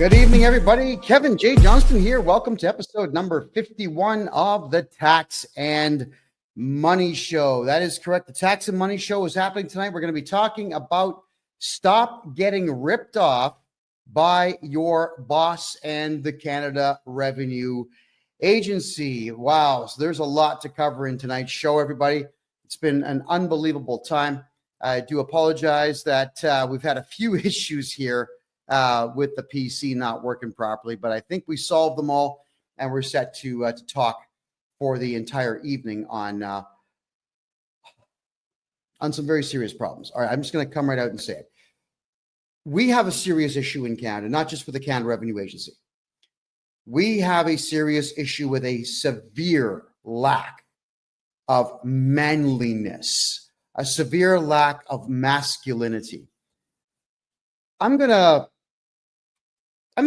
Good evening, everybody. Kevin J. Johnston here. Welcome to episode number 51 of the Tax and Money Show. That is correct. The Tax and Money Show is happening tonight. We're going to be talking about stop getting ripped off by your boss and the Canada Revenue Agency. Wow. So there's a lot to cover in tonight's show, everybody. It's been an unbelievable time. I do apologize that we've had a few issues here with the PC not working properly, but I think we solved them all, and we're set to talk for the entire evening on some very serious problems. All right, I'm just going to come right out and say it. We have a serious issue in Canada, not just with the Canada Revenue Agency. We have a serious issue with a severe lack of manliness, a severe lack of masculinity. I'm gonna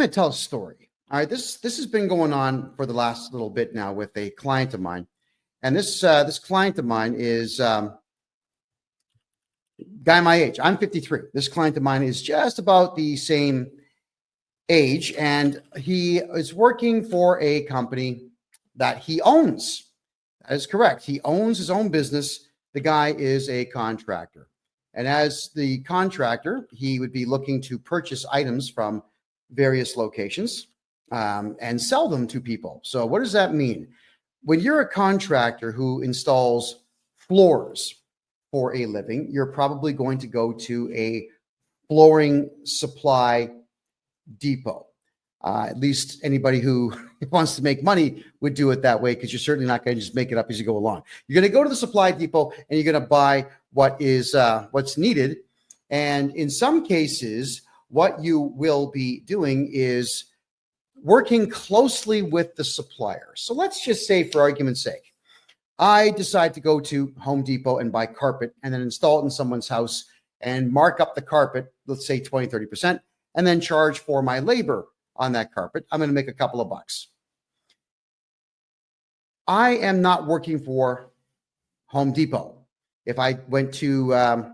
tell a story. All right, this has been going on for the last little bit now with a client of mine, and this client of mine is guy my age. I'm 53. This client of mine is just about the same age, and he is working for a company that he owns. That is correct. He owns his own business. The guy is a contractor. And as the contractor, he would be looking to purchase items from various locations and sell them to people. So what does that mean? When you're a contractor who installs floors for a living, you're probably going to go to a flooring supply depot. At least anybody who wants to make money would do it that way, because you're certainly not going to just make it up as you go along. You're going to go to the supply depot and you're going to buy what is what's needed. And in some cases, what you will be doing is working closely with the supplier. So let's just say, for argument's sake, I decide to go to Home Depot and buy carpet and then install it in someone's house and mark up the carpet, let's say 20, 30%, and then charge for my labor on that carpet. I'm going to make a couple of bucks. I am not working for Home Depot. If I went to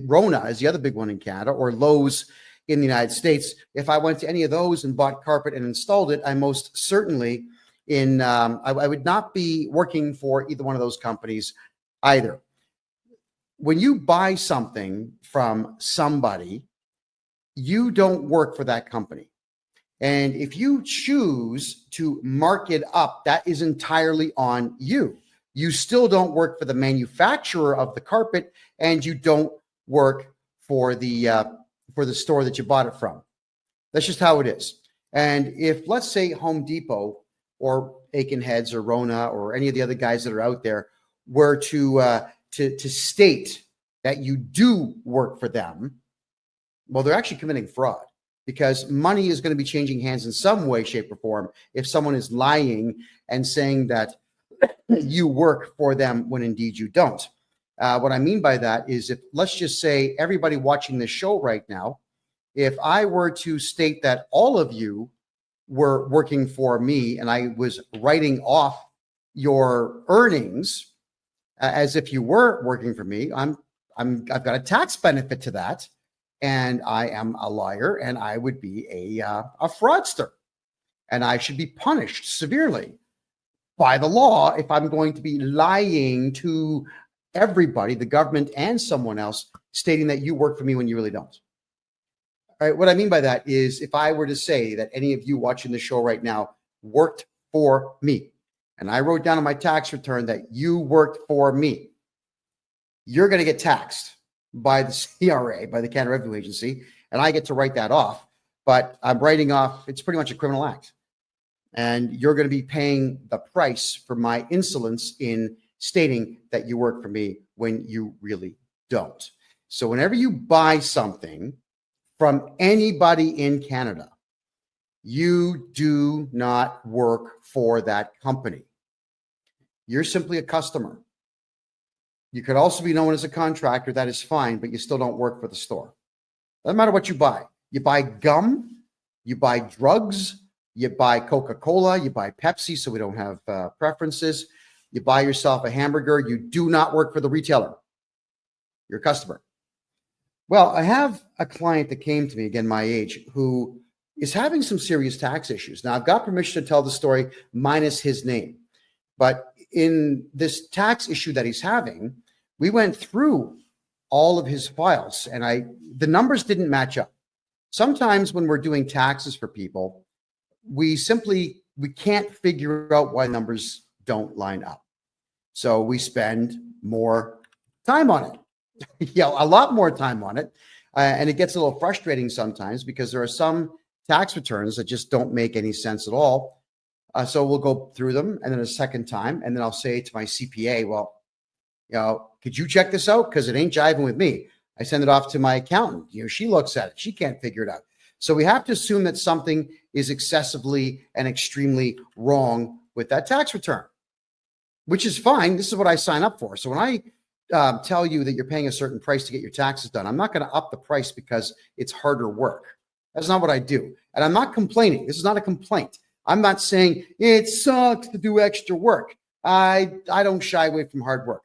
Rona is the other big one in Canada, or Lowe's in the United States, if I went to any of those and bought carpet and installed it, I most certainly I would not be working for either one of those companies either. When you buy something from somebody, you don't work for that company. And if you choose to mark it up, that is entirely on you. You still don't work for the manufacturer of the carpet, and you don't work for the store that you bought it from. That's just how it is. And if, let's say, Home Depot or Aiken Heads or Rona or any of the other guys that are out there were to state that you do work for them, well, they're actually committing fraud, because money is going to be changing hands in some way, shape, or form if someone is lying and saying that you work for them when indeed you don't. What I mean by that is, if, let's just say, everybody watching this show right now, if I were to state that all of you were working for me and I was writing off your earnings as if you were working for me, I've got a tax benefit to that. And I am a liar, and I would be a fraudster, and I should be punished severely by the law if I'm going to be lying to everybody, the government and someone else, stating that you work for me when you really don't. All right, what I mean by that is, if I were to say that any of you watching the show right now worked for me, and I wrote down on my tax return that you worked for me, you're going to get taxed by the CRA, by the Canada Revenue Agency, and I get to write that off. But I'm writing off, it's pretty much a criminal act. And you're going to be paying the price for my insolence in stating that you work for me when you really don't. So whenever you buy something from anybody in Canada, you do not work for that company. You're simply a customer. You could also be known as a contractor. That is fine, but you still don't work for the store. Doesn't matter what you buy. You buy gum, you buy drugs, you buy Coca-Cola, you buy Pepsi, so we don't have preferences. You buy yourself a hamburger. You do not work for the retailer. You're a customer. Well, I have a client that came to me, again, my age, who is having some serious tax issues. Now, I've got permission to tell the story minus his name, but in this tax issue that he's having, we went through all of his files and the numbers didn't match up. Sometimes when we're doing taxes for people, we can't figure out why numbers don't line up. So we spend more time on it, a lot more time on it. And it gets a little frustrating sometimes because there are some tax returns that just don't make any sense at all. So we'll go through them and then a second time, and then I'll say to my CPA, well, could you check this out? Because it ain't jiving with me. I send it off to my accountant. She looks at it. She can't figure it out. So we have to assume that something is excessively and extremely wrong with that tax return, which is fine. This is what I sign up for. So when I tell you that you're paying a certain price to get your taxes done, I'm not going to up the price because it's harder work. That's not what I do. And I'm not complaining. This is not a complaint. I'm not saying it sucks to do extra work. I don't shy away from hard work.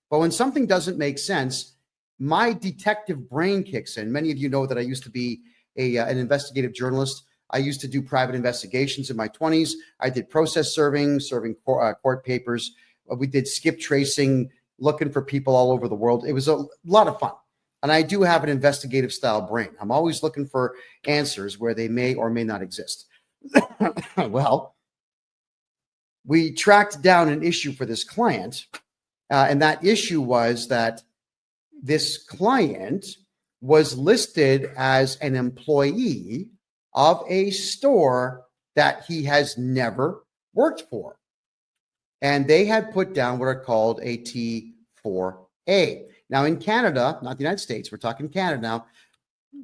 But when something doesn't make sense, my detective brain kicks in. Many of you know that I used to be an investigative journalist. I used to do private investigations in my 20s. I did process serving court papers. We did skip tracing, looking for people all over the world. It was a lot of fun. And I do have an investigative style brain. I'm always looking for answers where they may or may not exist. Well, we tracked down an issue for this client. And that issue was that this client was listed as an employee of a store that he has never worked for. And they had put down what are called a T4A. Now in Canada, not the United States, we're talking Canada now,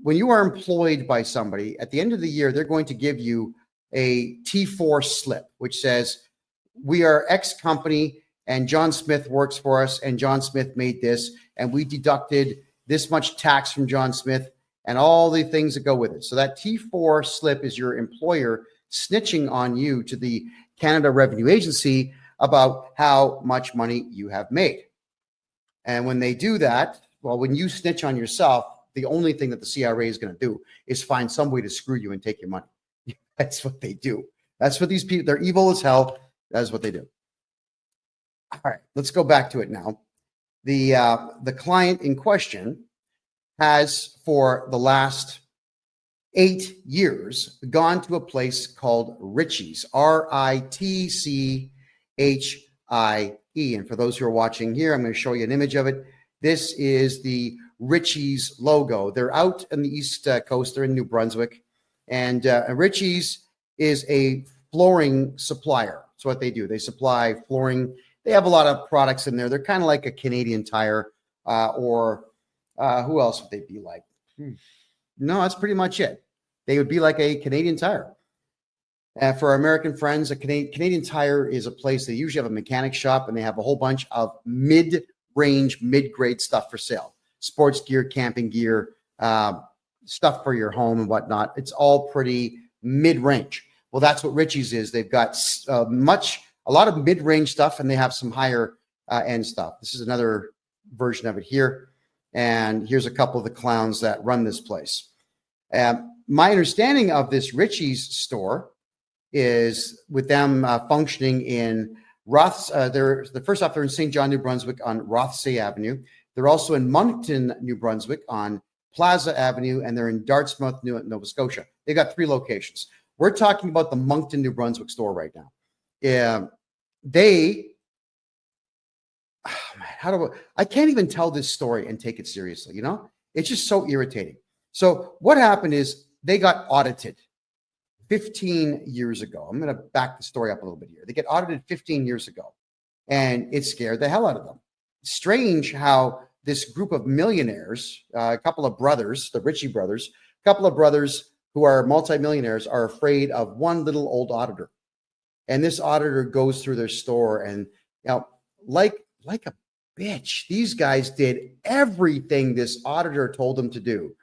when you are employed by somebody, at the end of the year, they're going to give you a T4 slip, which says, we are X company and John Smith works for us and John Smith made this and we deducted this much tax from John Smith and all the things that go with it. So that T4 slip is your employer snitching on you to the Canada Revenue Agency about how much money you have made. And when they do that, well, when you snitch on yourself, the only thing that the CRA is going to do is find some way to screw you and take your money. That's what they do. That's what these people, they're evil as hell. That's what they do. All right, let's go back to it now. The client in question has, for the last 8 years, gone to a place called Ritchie's, Ritchie. And for those who are watching here, I'm going to show you an image of it. This is the Ritchie's logo. They're out on the East Coast. They're in New Brunswick. And Ritchie's is a flooring supplier. That's what they do. They supply flooring. They have a lot of products in there. They're kind of like a Canadian Tire or who else would they be like? No, that's pretty much it. They would be like a Canadian Tire. For our American friends, a Canadian Tire is a place they usually have a mechanic shop and they have a whole bunch of mid-range, mid-grade stuff for sale. Sports gear, camping gear, stuff for your home and whatnot. It's all pretty mid-range. Well, that's what Ritchie's is. They've got a lot of mid-range stuff and they have some higher end stuff. This is another version of it here. And here's a couple of the clowns that run this place. My understanding of this Ritchie's store is with them functioning in first off, they're in St. John, New Brunswick on Rothsay Avenue. They're also in Moncton, New Brunswick on Plaza Avenue, and they're in Dartmouth, Nova Scotia. They got 3 locations. We're talking about the Moncton, New Brunswick store right now. I can't even tell this story and take it seriously, It's just so irritating. So what happened is they got audited 15 years ago. I'm going to back the story up a little bit here. They get audited 15 years ago, and it scared the hell out of them. Strange how this group of millionaires, a couple of brothers, the Ritchie brothers, a couple of brothers who are multimillionaires are afraid of one little old auditor. And this auditor goes through their store and, like a bitch, these guys did everything this auditor told them to do.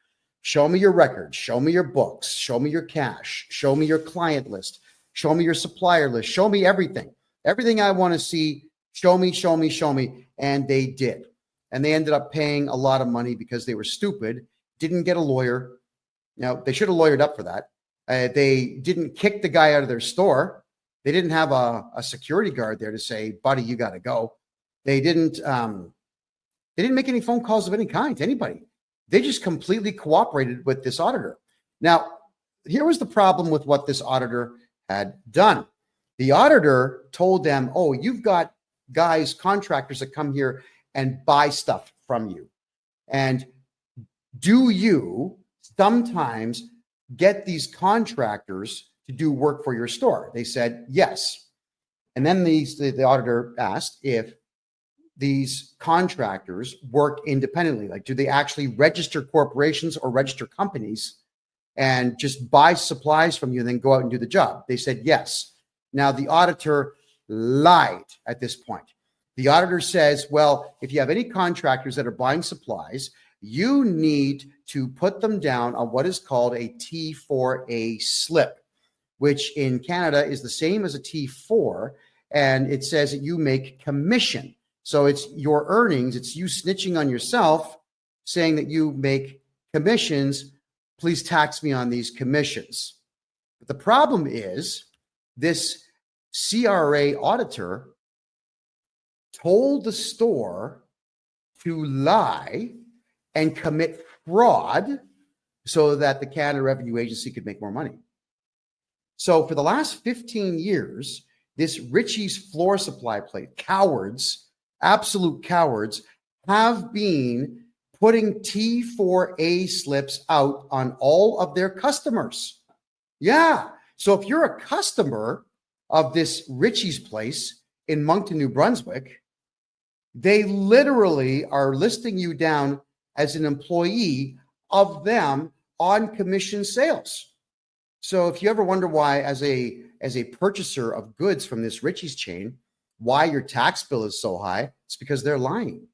Show me your records, show me your books, show me your cash, show me your client list, show me your supplier list, show me everything. Everything I want to see, show me. And they did. And they ended up paying a lot of money because they were stupid, didn't get a lawyer. Now, they should have lawyered up for that. They didn't kick the guy out of their store. They didn't have a security guard there to say, buddy, you got to go. They didn't make any phone calls of any kind to anybody. They just completely cooperated with this auditor. Now, here was the problem with what this auditor had done. The auditor told them, oh, you've got guys, contractors that come here and buy stuff from you. And do you sometimes get these contractors to do work for your store? They said, yes. And then the auditor asked if these contractors work independently. Like, do they actually register corporations or register companies and just buy supplies from you and then go out and do the job? They said, yes. Now, the auditor lied at this point. The auditor says, well, if you have any contractors that are buying supplies, you need to put them down on what is called a T4A slip, which in Canada is the same as a T4. And it says that you make commission. So it's your earnings. It's you snitching on yourself, saying that you make commissions. Please tax me on these commissions. But the problem is this CRA auditor told the store to lie and commit fraud so that the Canada Revenue Agency could make more money. So for the last 15 years, this Ritchie's floor supply plate, cowards, absolute cowards, have been putting T4A slips out on all of their customers. Yeah. So if you're a customer of this Ritchie's place in Moncton, New Brunswick, they literally are listing you down as an employee of them on commission sales. So if you ever wonder why, as a purchaser of goods from this Ritchie's chain, why your tax bill is so high, it's because they're lying.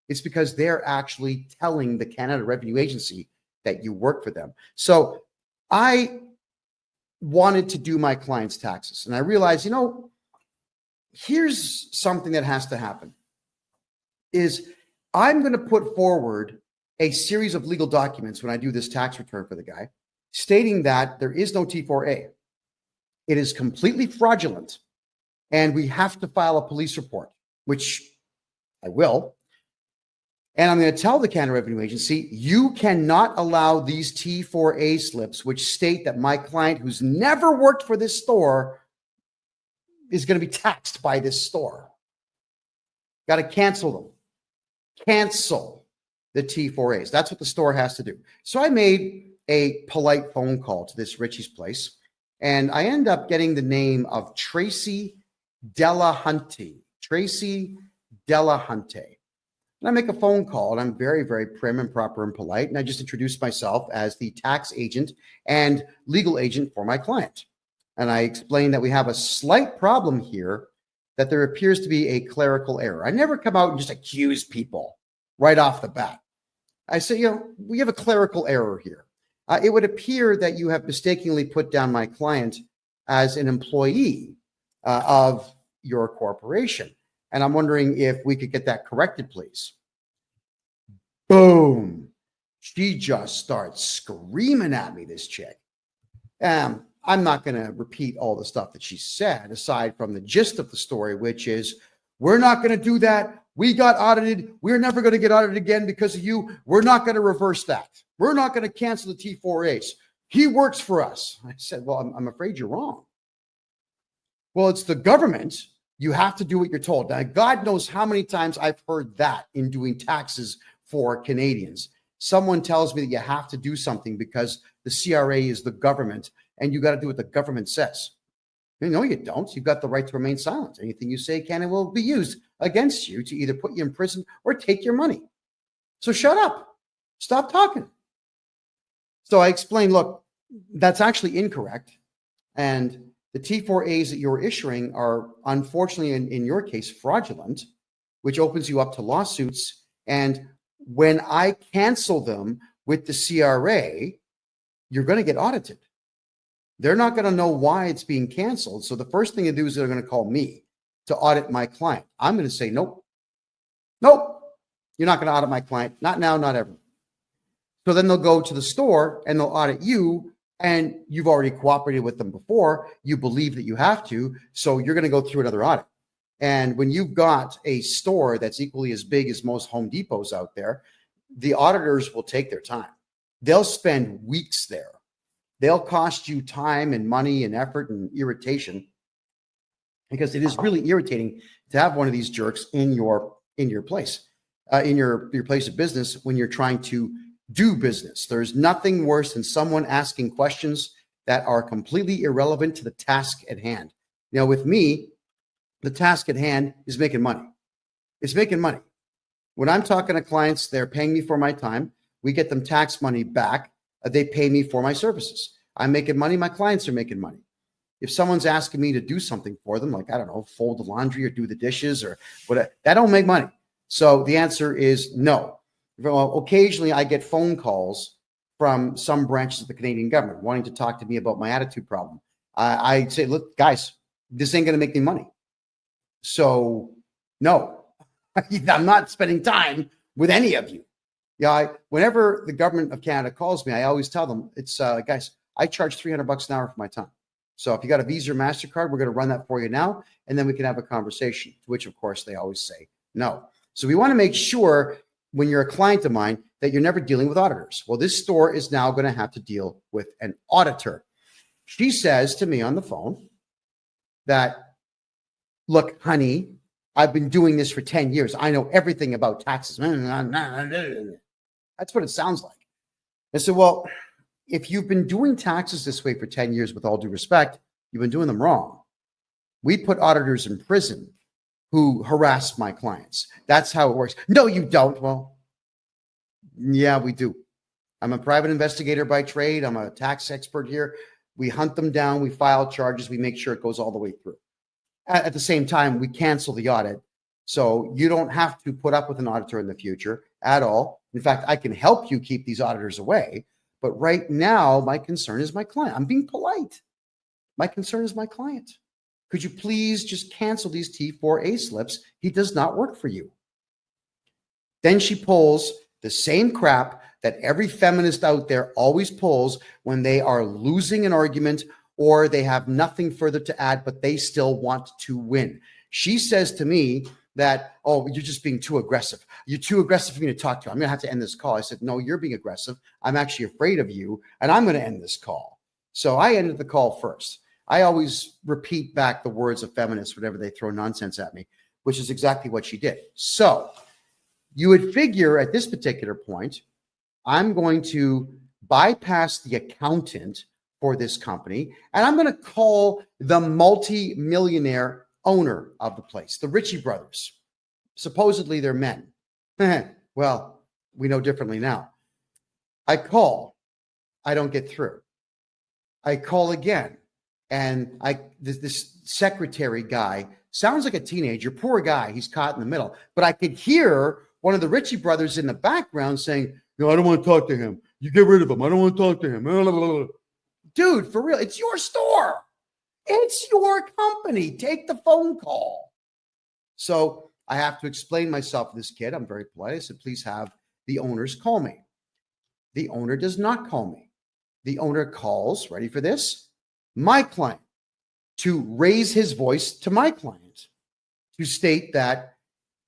It's because they're actually telling the Canada Revenue Agency that you work for them. So I wanted to do my clients' taxes, and I realized, here's something that has to happen. Is I'm going to put forward a series of legal documents when I do this tax return for the guy, stating that there is no T4A. It is completely fraudulent, and we have to file a police report, which I will. And I'm going to tell the Canada Revenue Agency, you cannot allow these T4A slips, which state that my client who's never worked for this store is going to be taxed by this store. Got to cancel them. Cancel the T4As. That's what the store has to do. So I made a polite phone call to this Ritchie's place, and I end up getting the name of Tracy Delahunty. Tracy Delahunty. And I make a phone call, and I'm very, very prim and proper and polite, and I just introduce myself as the tax agent and legal agent for my client. And I explain that we have a slight problem here, that there appears to be a clerical error. I never come out and just accuse people right off the bat. I say, we have a clerical error here. It would appear that you have mistakenly put down my client as an employee of your corporation. And I'm wondering if we could get that corrected, please. Boom. She just starts screaming at me, this chick. I'm not going to repeat all the stuff that she said, aside from the gist of the story, which is, we're not going to do that. We got audited. We're never going to get audited again because of you. We're not going to reverse that. We're not going to cancel the T4As. He works for us. I said, well, I'm afraid you're wrong. Well, it's the government. You have to do what you're told. Now, God knows how many times I've heard that in doing taxes for Canadians. Someone tells me that you have to do something because the CRA is the government and you got to do what the government says. No, you don't. You've got the right to remain silent. Anything you say can and will be used against you to either put you in prison or take your money. So shut up. Stop talking. So I explained, look, that's actually incorrect. And the T4As that you're issuing are, unfortunately, in your case, fraudulent, which opens you up to lawsuits. And when I cancel them with the CRA, you're going to get audited. They're not going to know why it's being canceled. So the first thing to do is they're going to call me to audit my client. I'm going to say, nope, you're not going to audit my client. Not now, not ever. So then they'll go to the store and they'll audit you and you've already cooperated with them before, you believe that you have to, so you're going to go through another audit. And when you've got a store that's equally as big as most Home Depots out there, the auditors will take their time. They'll spend weeks there. They'll cost you time and money and effort and irritation, because it is really irritating to have one of these jerks in your place, in your place of business when you're trying to do business. There's nothing worse than someone asking questions that are completely irrelevant to the task at hand. Now, with me, the task at hand is making money. It's making money. When I'm talking to clients, they're paying me for my time. We get them tax money back. They pay me for my services. I'm making money. My clients are making money. If someone's asking me to do something for them, like, I don't know, fold the laundry or do the dishes or whatever, that don't make money. So the answer is no. Well, occasionally I get phone calls from some branches of the Canadian government wanting to talk to me about my attitude problem. I say, look, guys, this ain't going to make me money. So no, I'm not spending time with any of you. Yeah, whenever the government of Canada calls me, I always tell them, it's guys, I charge $300 an hour for my time. So if you got a Visa or MasterCard, we're going to run that for you now, and then we can have a conversation, to which, of course, they always say no. So we want to make sure when you're a client of mine that you're never dealing with auditors. Well, this store is now going to have to deal with an auditor. She says to me on the phone that, look, honey, I've been doing this for 10 years. I know everything about taxes. That's what it sounds like. I said, well, if you've been doing taxes this way for 10 years, with all due respect, you've been doing them wrong. We put auditors in prison who harass my clients. That's how it works. No, you don't. Well, yeah, we do. I'm a private investigator by trade. I'm a tax expert here. We hunt them down. We file charges. We make sure it goes all the way through. At the same time, we cancel the audit. So you don't have to put up with an auditor in the future at all. In fact, I can help you keep these auditors away. But right now, my concern is my client. I'm being polite. My concern is my client. Could you please just cancel these T4A slips? He does not work for you. Then she pulls the same crap that every feminist out there always pulls when they are losing an argument or they have nothing further to add, but they still want to win. She says to me that, oh, you're just being too aggressive. You're too aggressive for me to talk to. I'm going to have to end this call. I said, no, you're being aggressive. I'm actually afraid of you, and I'm going to end this call. So I ended the call first. I always repeat back the words of feminists whenever they throw nonsense at me, which is exactly what she did. So you would figure at this particular point, I'm going to bypass the accountant for this company, and I'm going to call the multi-millionaire owner of the place, the Ritchie brothers. Supposedly they're men. Well, we know differently now. I call. I don't get through. I call again. And this secretary guy sounds like a teenager, poor guy. He's caught in the middle. But I could hear one of the Ritchie brothers in the background saying, no, I don't want to talk to him. You get rid of him. I don't want to talk to him. Dude, for real, it's your store. It's your company. Take the phone call. So I have to explain myself to this kid. I'm very polite. I said, please have the owners call me. The owner does not call me. The owner calls, ready for this, my client, to raise his voice to my client, to state that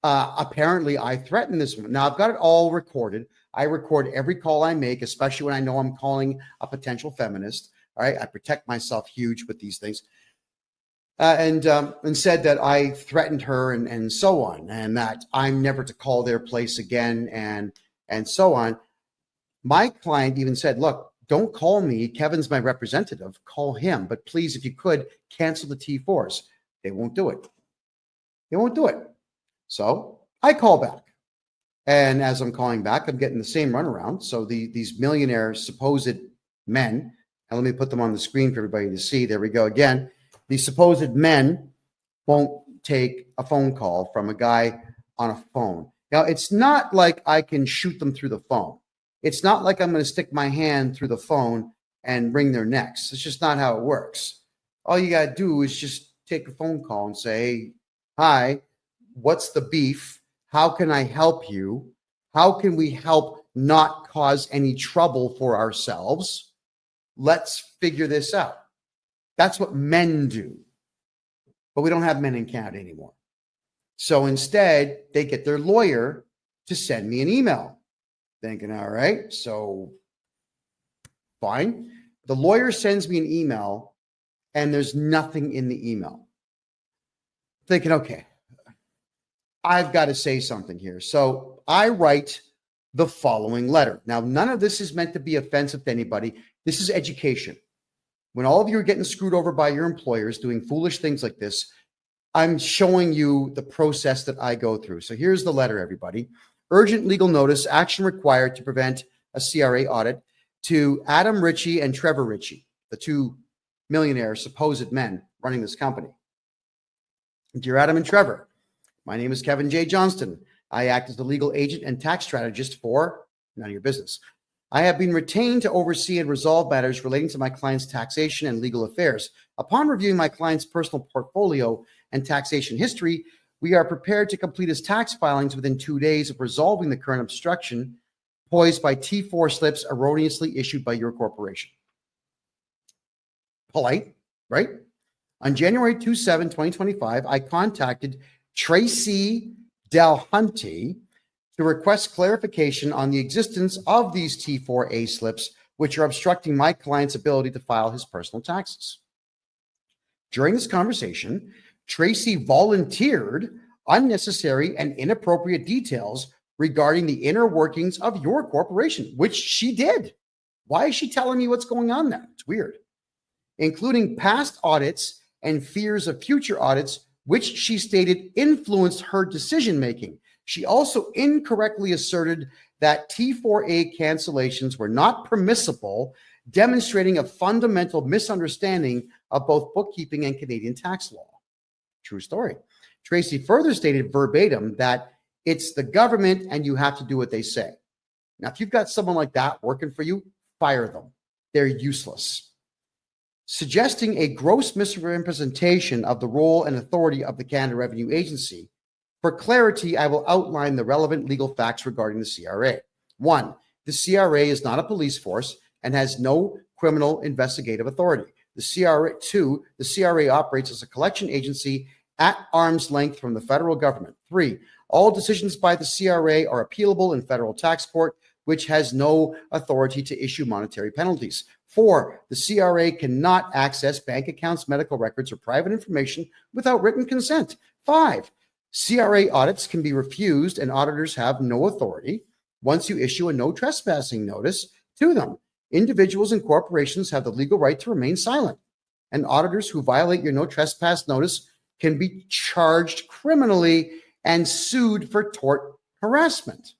apparently I threatened this woman. Now, I've got it all recorded. I record every call I make, especially when I know I'm calling a potential feminist. All right, I protect myself huge with these things. And said that I threatened her and so on, and that I'm never to call their place again and so on. My client even said, look, don't call me. Kevin's my representative. Call him. But please, if you could, cancel the T4s. They won't do it. They won't do it. So I call back. And as I'm calling back, I'm getting the same runaround. So these millionaire supposed men, and let me put them on the screen for everybody to see. There we go again. These supposed men won't take a phone call from a guy on a phone. Now, it's not like I can shoot them through the phone. It's not like I'm going to stick my hand through the phone and wring their necks. It's just not how it works. All you got to do is just take a phone call and say, hey, hi, what's the beef? How can I help you? How can we help not cause any trouble for ourselves? let's figure this out. That's what men do. But we don't have men in Canada anymore. So instead, they get their lawyer to send me an email. Thinking, all right, so fine. The lawyer sends me an email and there's nothing in the email. Thinking, okay, I've got to say something here. So I write the following letter. Now, none of this is meant to be offensive to anybody. This is education. When all of you are getting screwed over by your employers doing foolish things like this, I'm showing you the process that I go through. So here's the letter, everybody. Urgent legal notice, action required to prevent a CRA audit to Adam Ritchie and Trevor Ritchie, the two millionaire supposed men running this company. Dear Adam and Trevor, my name is KevinJJohnston. I act as the legal agent and tax strategist for none of your business. I have been retained to oversee and resolve matters relating to my client's taxation and legal affairs. Upon reviewing my client's personal portfolio and taxation history, we are prepared to complete his tax filings within 2 days of resolving the current obstruction posed by T4 slips erroneously issued by your corporation. Polite, right? On January 27, 2025, I contacted Tracy Delhunty to request clarification on the existence of these T4A slips, which are obstructing my client's ability to file his personal taxes. During this conversation, Tracy volunteered unnecessary and inappropriate details regarding the inner workings of your corporation, which she did. Why is she telling me what's going on there? It's weird. Including past audits and fears of future audits, which she stated influenced her decision-making. She also incorrectly asserted that T4A cancellations were not permissible, demonstrating a fundamental misunderstanding of both bookkeeping and Canadian tax law. True story. Tracy further stated verbatim that it's the government and you have to do what they say. Now, if you've got someone like that working for you, fire them. They're useless. Suggesting a gross misrepresentation of the role and authority of the Canada Revenue Agency. For clarity, I will outline the relevant legal facts regarding the CRA. 1, the CRA is not a police force and has no criminal investigative authority. The CRA, 2, the CRA operates as a collection agency at arm's length from the federal government. 3, all decisions by the CRA are appealable in federal tax court, which has no authority to issue monetary penalties. 4, the CRA cannot access bank accounts, medical records, or private information without written consent. 5, CRA audits can be refused and auditors have no authority once you issue a no trespassing notice to them. Individuals and corporations have the legal right to remain silent, and auditors who violate your no trespass notice can be charged criminally and sued for tort harassment.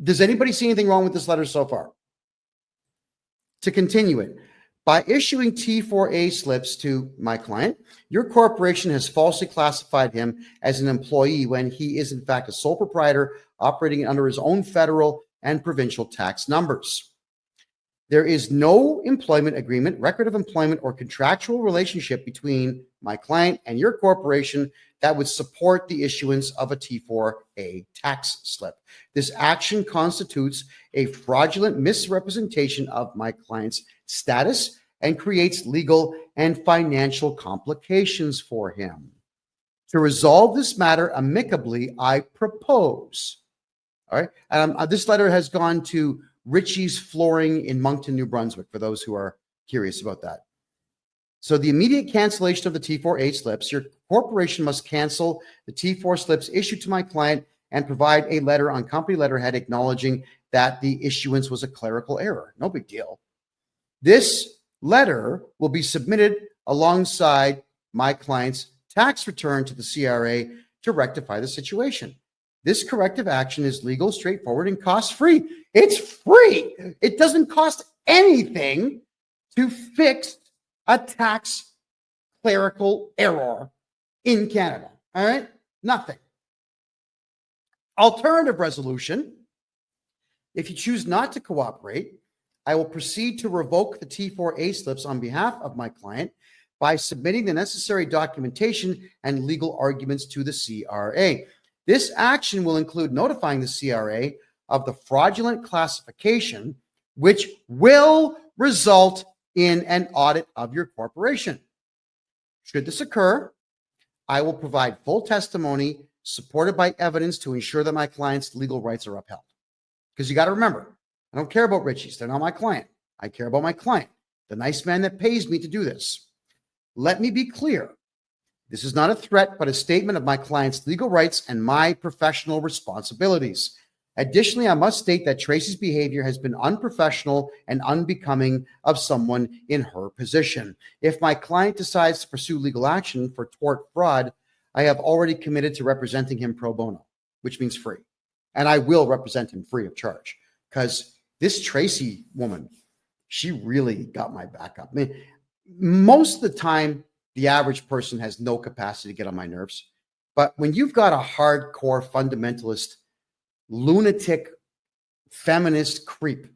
Does anybody see anything wrong with this letter so far? To continue it, by issuing T4A slips to my client, your corporation has falsely classified him as an employee when he is in fact a sole proprietor operating under his own federal and provincial tax numbers. There is no employment agreement, record of employment, or contractual relationship between my client and your corporation that would support the issuance of a T4A tax slip. This action constitutes a fraudulent misrepresentation of my client's status and creates legal and financial complications for him. To resolve this matter amicably, I propose. All right. This letter has gone to Ritchie's Flooring in Moncton, New Brunswick, for those who are curious about that. So the immediate cancellation of the T4A slips, your corporation must cancel the T4 slips issued to my client and provide a letter on company letterhead acknowledging that the issuance was a clerical error. No big deal. This letter will be submitted alongside my client's tax return to the CRA to rectify the situation. This corrective action is legal, straightforward, and cost-free. It's free. It doesn't cost anything to fix a tax clerical error in Canada. All right? Nothing. Alternative resolution. If you choose not to cooperate, I will proceed to revoke the T4A slips on behalf of my client by submitting the necessary documentation and legal arguments to the CRA. This action will include notifying the CRA of the fraudulent classification, which will result in an audit of your corporation. Should this occur, I will provide full testimony supported by evidence to ensure that my client's legal rights are upheld. Because you got to remember, I don't care about Richie's. They're not my client. I care about my client, the nice man that pays me to do this. Let me be clear. This is not a threat, but a statement of my client's legal rights and my professional responsibilities. Additionally, I must state that Tracy's behavior has been unprofessional and unbecoming of someone in her position. If my client decides to pursue legal action for tort fraud, I have already committed to representing him pro bono, which means free. And I will represent him free of charge, because this Tracy woman, she really got my back up. I mean, most of the time, the average person has no capacity to get on my nerves. But when you've got a hardcore fundamentalist, lunatic, feminist creep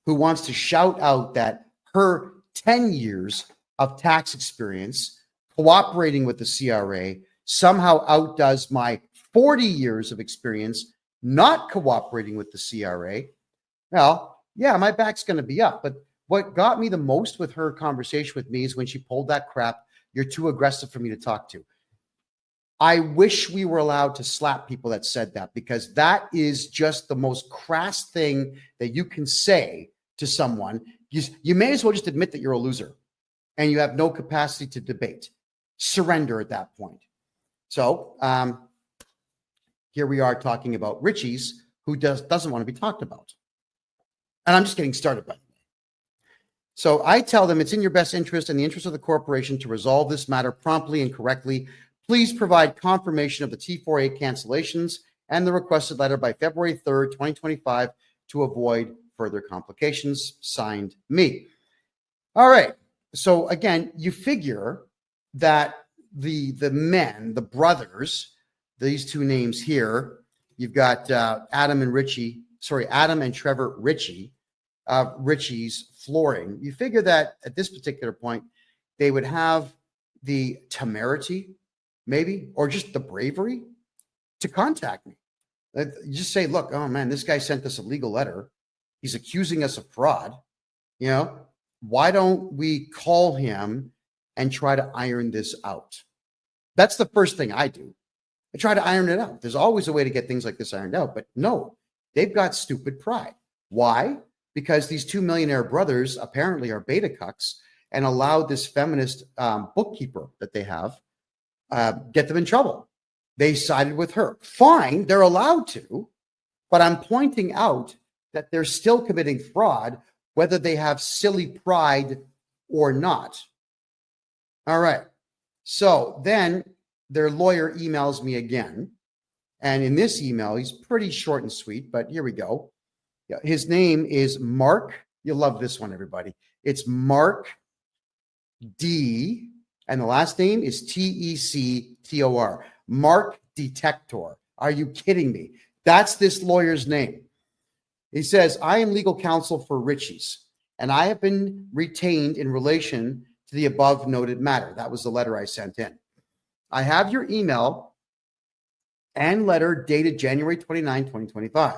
who wants to shout out that her 10 years of tax experience cooperating with the CRA somehow outdoes my 40 years of experience not cooperating with the CRA, well, yeah, my back's going to be up. But what got me the most with her conversation with me is when she pulled that crap, "You're too aggressive for me to talk to." I wish we were allowed to slap people that said that, because that is just the most crass thing that you can say to someone. You may as well just admit that you're a loser and you have no capacity to debate. Surrender at that point. So here we are talking about Richie's, who doesn't want to be talked about. And I'm just getting started, by the way. So I tell them it's in your best interest and the interest of the corporation to resolve this matter promptly and correctly. Please provide confirmation of the T4A cancellations and the requested letter by February 3rd, 2025 to avoid further complications. Signed, me. All right. So again, you figure that the men, the brothers, these two names here, you've got Adam and Trevor Ritchie, Ritchie's Flooring. You figure that at this particular point, they would have the temerity, maybe, or just the bravery to contact me. You just say, look, oh man, this guy sent us a legal letter. He's accusing us of fraud. You know, why don't we call him and try to iron this out? That's the first thing I do. I try to iron it out. There's always a way to get things like this ironed out, but no, they've got stupid pride. Why? Because these two millionaire brothers apparently are beta cucks and allowed this feminist bookkeeper that they have get them in trouble. They sided with her. Fine, they're allowed to, but I'm pointing out that they're still committing fraud, whether they have silly pride or not. All right. So then their lawyer emails me again. And in this email, he's pretty short and sweet, but here we go. His name is Mark. You'll love this one, everybody. It's Mark D. And the last name is Tector. Mark Detector. Are you kidding me? That's this lawyer's name. He says, I am legal counsel for Ritchie's, and I have been retained in relation to the above noted matter. That was the letter I sent in. I have your email and letter dated January 29, 2025.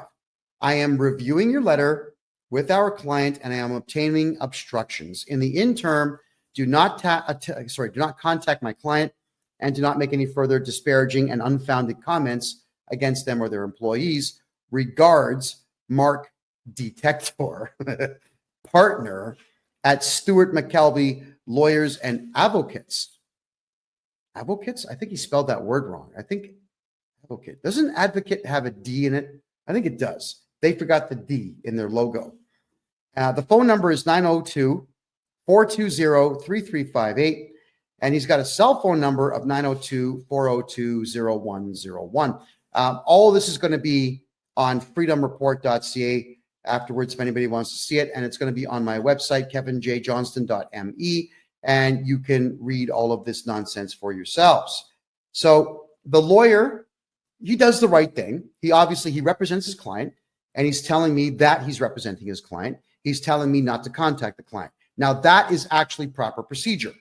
I am reviewing your letter with our client and I am obtaining obstructions. In the interim, do not contact my client and do not make any further disparaging and unfounded comments against them or their employees. Regards, Mark Detector, partner at Stewart McKelvey Lawyers and Advocates. Advocates? I think he spelled that word wrong. I think advocate. Doesn't advocate have a D in it? I think it does. They forgot the D in their logo. The phone number is 902-420-3358. And he's got a cell phone number of 902-402-0101. All of this is going to be on freedomreport.ca afterwards if anybody wants to see it. And it's going to be on my website, KevinJJohnston.me. And you can read all of this nonsense for yourselves. So the lawyer, he does the right thing. He represents his client, and he's telling me that he's representing his client. He's telling me not to contact the client. Now, that is actually proper procedure.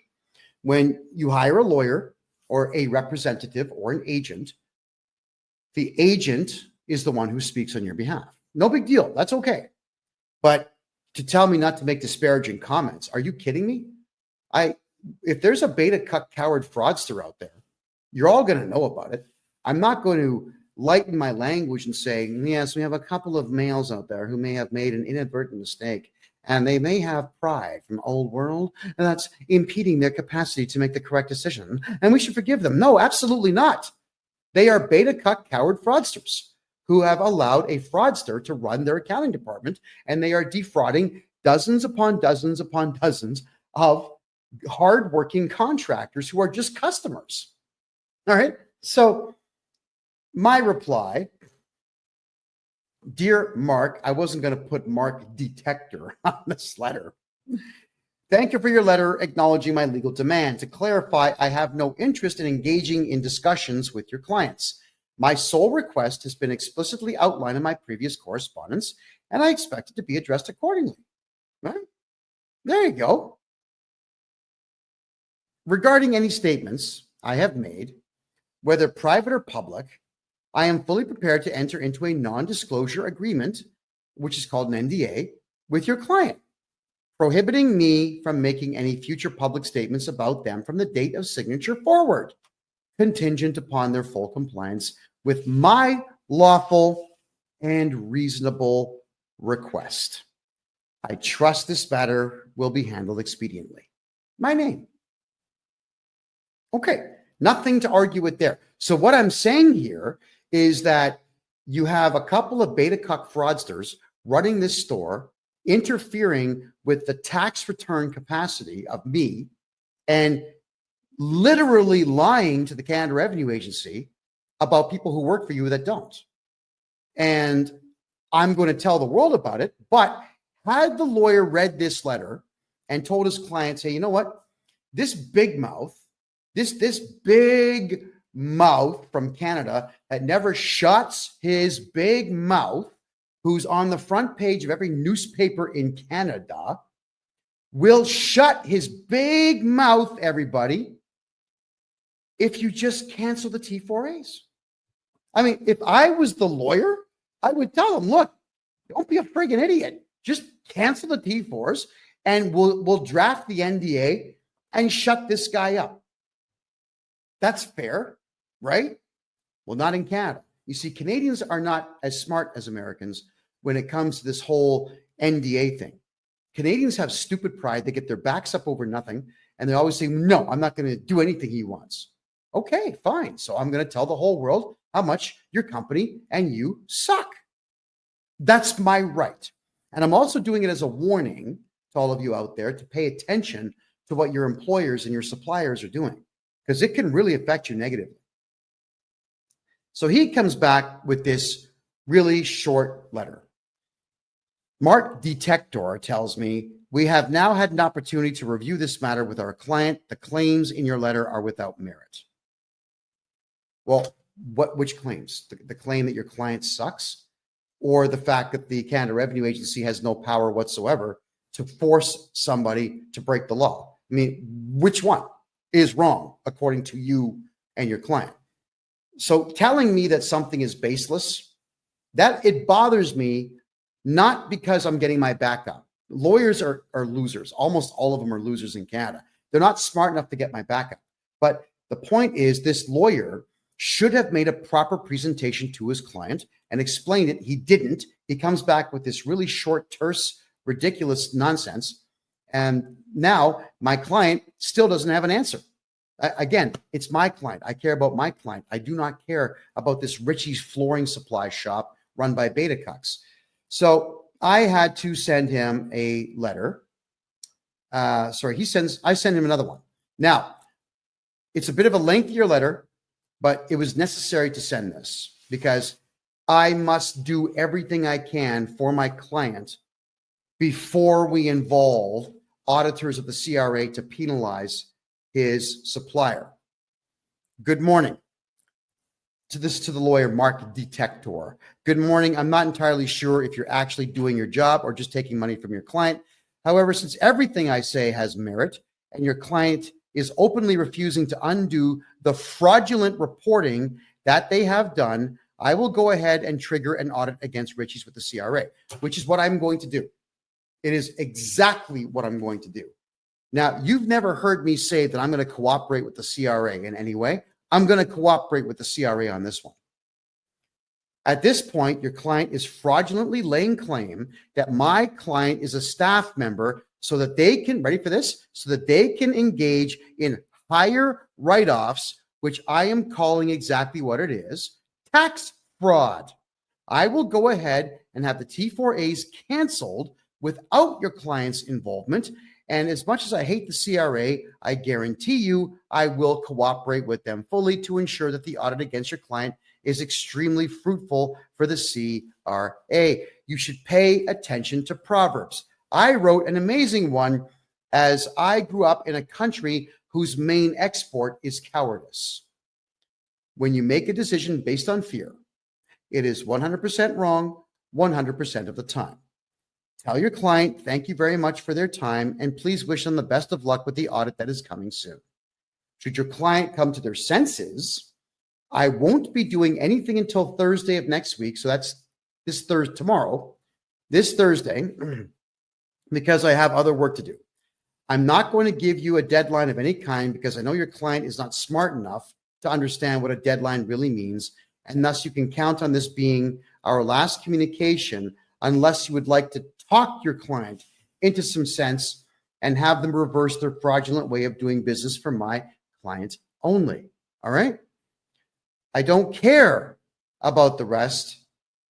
When you hire a lawyer or a representative or an agent, the agent is the one who speaks on your behalf. No big deal. That's okay. But to tell me not to make disparaging comments. Are you kidding me? If there's a beta cuck coward fraudster out there, you're all going to know about it. I'm not going to lighten my language and say, yes, we have a couple of males out there who may have made an inadvertent mistake, and they may have pride from old world, and that's impeding their capacity to make the correct decision, and we should forgive them. No, absolutely not. They are beta cuck coward fraudsters who have allowed a fraudster to run their accounting department, and they are defrauding dozens upon dozens upon dozens of hardworking contractors who are just customers. All right. So my reply, dear Mark, I wasn't going to put Mark Detector on this letter. Thank you for your letter acknowledging my legal demand. To clarify, I have no interest in engaging in discussions with your clients. My sole request has been explicitly outlined in my previous correspondence, and I expect it to be addressed accordingly. Right? There you go. Regarding any statements I have made, whether private or public, I am fully prepared to enter into a non-disclosure agreement, which is called an NDA, with your client, prohibiting me from making any future public statements about them from the date of signature forward, contingent upon their full compliance with my lawful and reasonable request. I trust this matter will be handled expediently. My name. Okay, nothing to argue with there. So what I'm saying here is that you have a couple of beta cuck fraudsters running this store, interfering with the tax return capacity of me, and literally lying to the Canada Revenue Agency about people who work for you that don't. And I'm going to tell the world about it. But had the lawyer read this letter and told his clients, hey, you know what? This big mouth, this big mouth from Canada that never shuts his big mouth, who's on the front page of every newspaper in Canada, will shut his big mouth, everybody, if you just cancel the T4As. I mean, if I was the lawyer, I would tell him, look, don't be a friggin' idiot. Just cancel the T4s and we'll draft the NDA and shut this guy up. That's fair, right? Well, not in Canada. You see, Canadians are not as smart as Americans when it comes to this whole NDA thing. Canadians have stupid pride. They get their backs up over nothing. And they always say, no, I'm not going to do anything he wants. Okay, fine. So I'm going to tell the whole world how much your company and you suck. That's my right. And I'm also doing it as a warning to all of you out there to pay attention to what your employers and your suppliers are doing, because it can really affect you negatively. So he comes back with this really short letter. Mark Detector tells me, we have now had an opportunity to review this matter with our client. The claims in your letter are without merit. Well, which claims? The claim that your client sucks, or the fact that the Canada Revenue Agency has no power whatsoever to force somebody to break the law? I mean, which one is wrong according to you and your client? So telling me that something is baseless, that it bothers me, not because I'm getting my back up. Lawyers are losers. Almost all of them are losers in Canada. They're not smart enough to get my back up. But the point is, this lawyer should have made a proper presentation to his client and explained it. He didn't. He comes back with this really short, terse, ridiculous nonsense. And now my client still doesn't have an answer. Again, it's my client. I care about my client. I do not care about this Richie's flooring supply shop run by beta cucks. So I had to send him a letter. I send him another one. Now, it's a bit of a lengthier letter, but it was necessary to send this because I must do everything I can for my client before we involve auditors of the CRA to penalize his supplier. Good morning. To the lawyer, Mark Detector. Good morning. I'm not entirely sure if you're actually doing your job or just taking money from your client. However, since everything I say has merit and your client is openly refusing to undo the fraudulent reporting that they have done, I will go ahead and trigger an audit against Richie's with the CRA, which is what I'm going to do. It is exactly what I'm going to do. Now, you've never heard me say that I'm going to cooperate with the CRA in any way. I'm going to cooperate with the CRA on this one. At this point, your client is fraudulently laying claim that my client is a staff member so that they can, ready for this, so that they can engage in higher write-offs, which I am calling exactly what it is, tax fraud. I will go ahead and have the T4As canceled without your client's involvement. And as much as I hate the CRA, I guarantee you I will cooperate with them fully to ensure that the audit against your client is extremely fruitful for the CRA. You should pay attention to Proverbs. I wrote an amazing one as I grew up in a country whose main export is cowardice. When you make a decision based on fear, it is 100% wrong 100% of the time. Tell your client, thank you very much for their time, and please wish them the best of luck with the audit that is coming soon. Should your client come to their senses, I won't be doing anything until Thursday of next week. So that's this Thursday, this Thursday, because I have other work to do. I'm not going to give you a deadline of any kind because I know your client is not smart enough to understand what a deadline really means. And thus you can count on this being our last communication unless you would like to talk your client into some sense and have them reverse their fraudulent way of doing business for my client only. All right? I don't care about the rest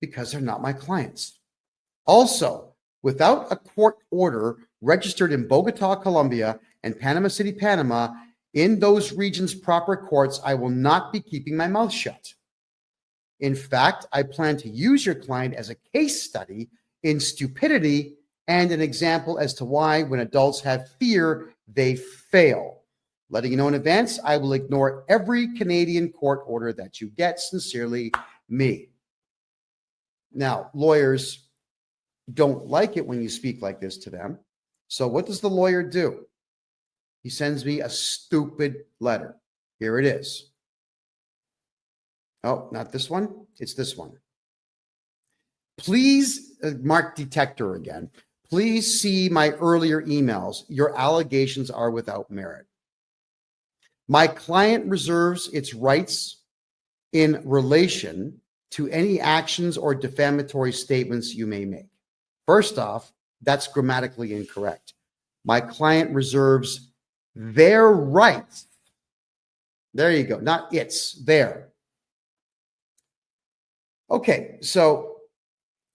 because they're not my clients. Also, without a court order registered in Bogota, Colombia, and Panama City, Panama, in those regions' proper courts, I will not be keeping my mouth shut. In fact, I plan to use your client as a case study in stupidity and an example as to why, when adults have fear, they fail. Letting you know in advance, I will ignore every Canadian court order that you get. Sincerely, me. Now, lawyers don't like it when you speak like this to them. So what does the lawyer do? He sends me a stupid letter. Here it is. Oh, not this one. It's this one. Please, mark detector again. Please see my earlier emails. Your allegations are without merit. My client reserves its rights in relation to any actions or defamatory statements you may make. First off, that's grammatically incorrect. My client reserves their rights. There you go. Not its, their. Okay, so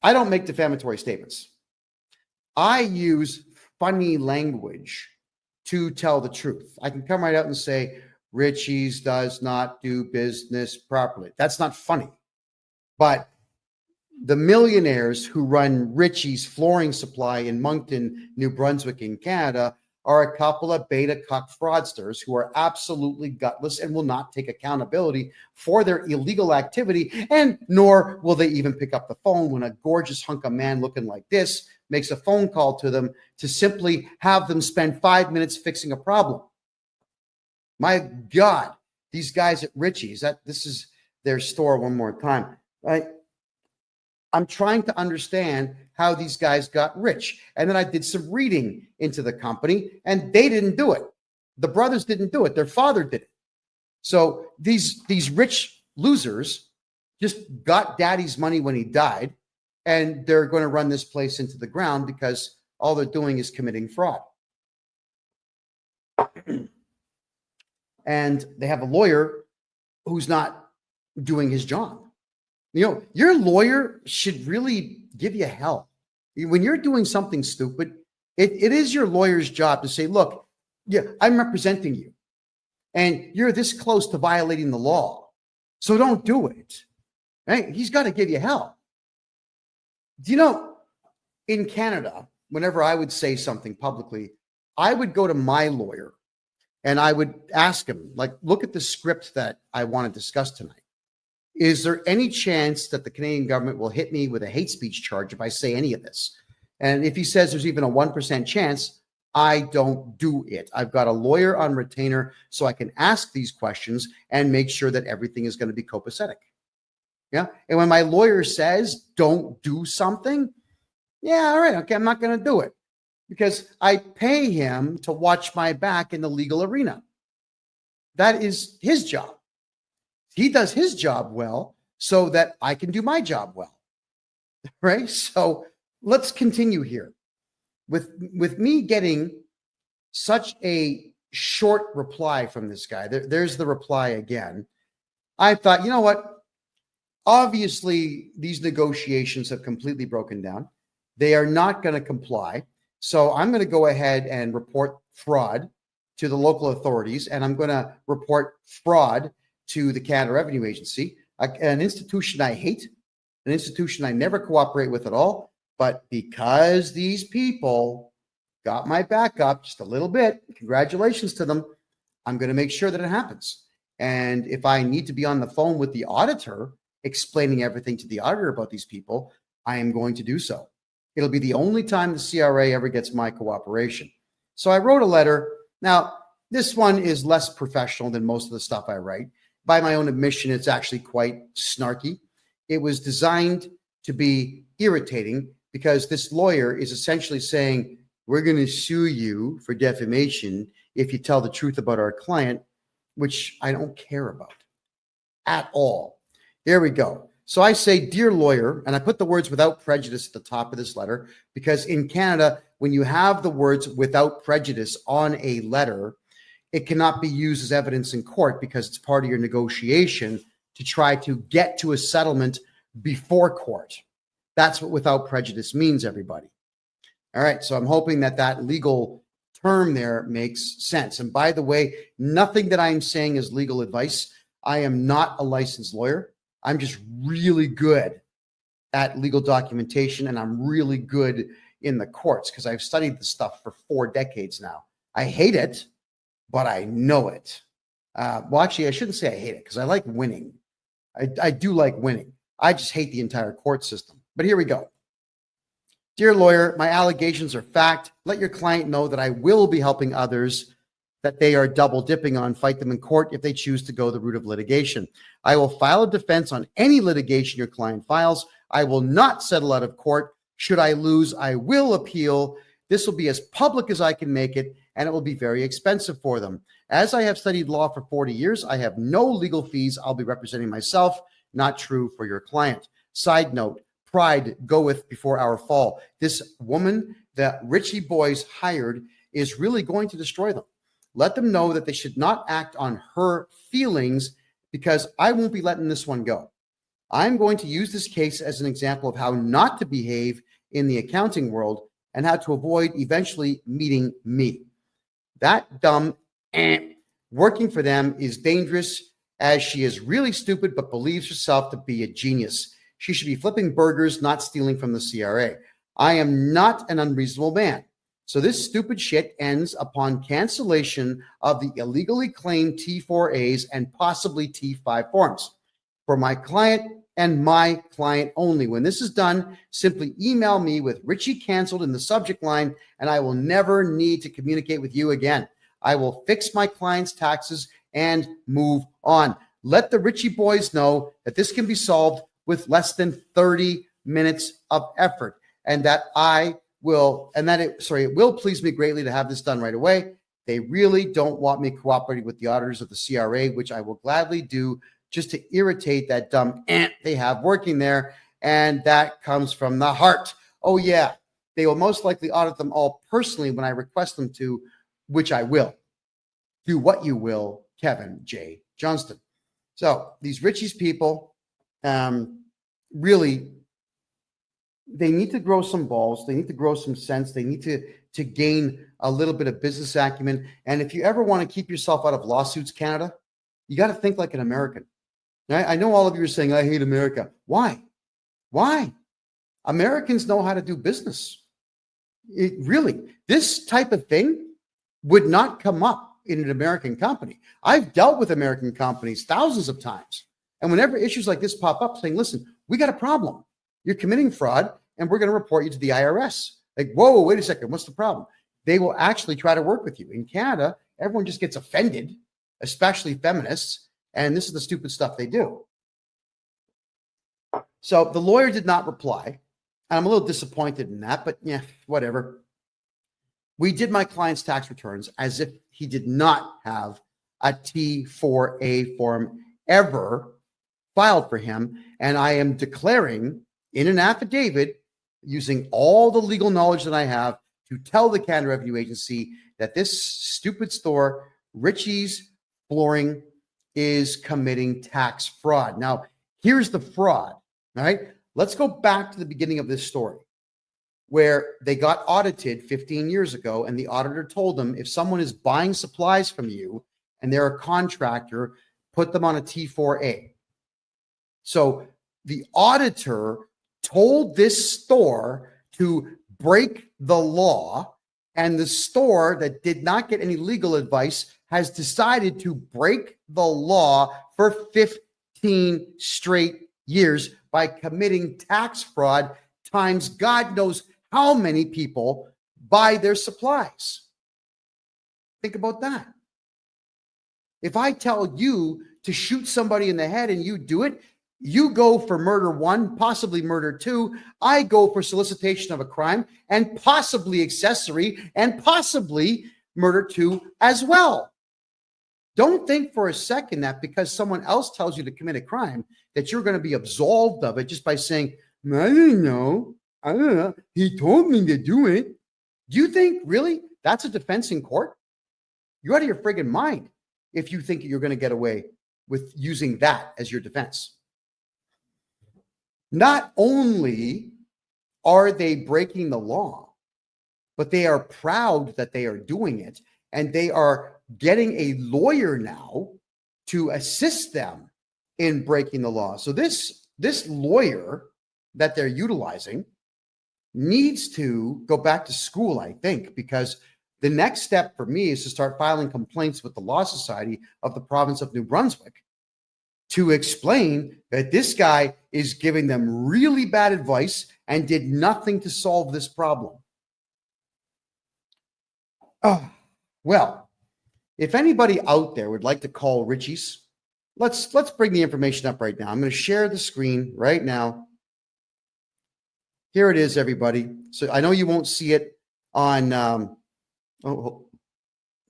I don't make defamatory statements. I use funny language to tell the truth. I can come right out and say, Richie's does not do business properly. That's not funny. But the millionaires who run Richie's Flooring Supply in Moncton, New Brunswick in Canada are a couple of beta cuck fraudsters who are absolutely gutless and will not take accountability for their illegal activity, and nor will they even pick up the phone when a gorgeous hunk of man looking like this makes a phone call to them to simply have them spend 5 minutes fixing a problem. My God, these guys at Richie's, this is their store one more time, right? I'm trying to understand how these guys got rich. And then I did some reading into the company, and they didn't do it. The brothers didn't do it. Their father did it. So these rich losers just got daddy's money when he died, and they're going to run this place into the ground because all they're doing is committing fraud. And they have a lawyer who's not doing his job. You know, your lawyer should really give you hell. When you're doing something stupid, it is your lawyer's job to say, look, yeah, I'm representing you, and you're this close to violating the law, so don't do it. Right? He's got to give you hell. Do you know, in Canada, whenever I would say something publicly, I would go to my lawyer and I would ask him, like, look at the script that I want to discuss tonight. Is there any chance that the Canadian government will hit me with a hate speech charge if I say any of this? And if he says there's even a 1% chance, I don't do it. I've got a lawyer on retainer so I can ask these questions and make sure that everything is going to be copacetic. Yeah. And when my lawyer says don't do something, yeah, all right, okay, I'm not going to do it. because I pay him to watch my back in the legal arena. That is his job. He does his job well so that I can do my job well, right? So let's continue here. With me getting such a short reply from this guy, there's the reply again. I thought, you know what? Obviously, these negotiations have completely broken down. They are not going to comply. So I'm going to go ahead and report fraud to the local authorities, and I'm going to report fraud to the Canada Revenue Agency, an institution I hate, an institution I never cooperate with at all. But because these people got my back up just a little bit, congratulations to them, I'm going to make sure that it happens. And if I need to be on the phone with the auditor, explaining everything to the auditor about these people, I am going to do so. It'll be the only time the CRA ever gets my cooperation. So I wrote a letter. Now, this one is less professional than most of the stuff I write. By my own admission, it's actually quite snarky. It was designed to be irritating because this lawyer is essentially saying, we're going to sue you for defamation if you tell the truth about our client, which I don't care about at all. There we go. So I say, dear lawyer, and I put the words without prejudice at the top of this letter, because in Canada, when you have the words without prejudice on a letter, it cannot be used as evidence in court because it's part of your negotiation to try to get to a settlement before court. That's what without prejudice means, everybody. All right, so I'm hoping that that legal term there makes sense. And by the way, nothing that I'm saying is legal advice. I am not a licensed lawyer. I'm just really good at legal documentation, and I'm really good in the courts because I've studied this stuff for 4 decades now. I hate it, but I know it. Well, actually, I shouldn't say I hate it because I like winning. I do like winning. I just hate the entire court system. But here we go. Dear lawyer, my allegations are fact. Let your client know that I will be helping others that they are double dipping on fight them in court if they choose to go the route of litigation. I will file a defense on any litigation your client files. I will not settle out of court. Should I lose, I will appeal. This will be as public as I can make it, and it will be very expensive for them. As I have studied law for 40 years, I have no legal fees. I'll be representing myself. Not true for your client. Side note, pride goeth before our fall. This woman that Richie Boys hired is really going to destroy them. Let them know that they should not act on her feelings because I won't be letting this one go. I'm going to use this case as an example of how not to behave in the accounting world and how to avoid eventually meeting me. That dumb working for them is dangerous as she is really stupid but believes herself to be a genius. She should be flipping burgers, not stealing from the CRA. I am not an unreasonable man. So this stupid shit ends upon cancellation of the illegally claimed T4As and possibly T5 forms for my client and my client only. When this is done, simply email me with Richie canceled in the subject line, and I will never need to communicate with you again. I will fix my client's taxes and move on. Let the Richie boys know that this can be solved with less than 30 minutes of effort, and that it will please me greatly to have this done right away. They really don't want me cooperating with the auditors of the CRA, which I will gladly do just to irritate that dumb ant they have working there. And that comes from the heart. Oh yeah, they will most likely audit them all personally when I request them to, which I will. Do what you will, Kevin J. Johnston. So these Richie's people, really, they need to grow some balls. They need to grow some sense. They need to gain a little bit of business acumen. And if you ever want to keep yourself out of lawsuits, Canada, you got to think like an American. I know all of you are saying, I hate America. Why? Why? Americans know how to do business. This type of thing would not come up in an American company. I've dealt with American companies thousands of times. And whenever issues like this pop up saying, listen, we got a problem. You're committing fraud and we're going to report you to the IRS. Like, whoa, wait a second. What's the problem? They will actually try to work with you. In Canada, everyone just gets offended, especially feminists. And this is the stupid stuff they do. So the lawyer did not reply. And I'm a little disappointed in that, but yeah, whatever. We did my client's tax returns as if he did not have a T4A form ever filed for him. And I am declaring in an affidavit, using all the legal knowledge that I have, to tell the Canada Revenue Agency that this stupid store, Richie's Flooring, is committing tax fraud. Now, here's the fraud, all right? Let's go back to the beginning of this story, where they got audited 15 years ago, and the auditor told them, if someone is buying supplies from you and they're a contractor, put them on a T4A. So the auditor told this store to break the law, and the store that did not get any legal advice has decided to break the law for 15 straight years by committing tax fraud times God knows how many people buy their supplies. Think about that. If I tell you to shoot somebody in the head and you do it, you go for murder 1, possibly murder 2. I go for solicitation of a crime and possibly accessory and possibly murder 2 as well. Don't think for a second that because someone else tells you to commit a crime that you're going to be absolved of it just by saying, I don't know. He told me to do it. Do you think really that's a defense in court? You're out of your friggin' mind if you think you're going to get away with using that as your defense. Not only are they breaking the law, but they are proud that they are doing it, and they are getting a lawyer now to assist them in breaking the law. So this lawyer that they're utilizing needs to go back to school, I think, because the next step for me is to start filing complaints with the Law Society of the province of New Brunswick to explain that this guy is giving them really bad advice and did nothing to solve this problem. Well, if anybody out there would like to call Richie's, let's bring the information up right now. I'm going to share the screen right now. Here it is, everybody. So I know you won't see it on, hold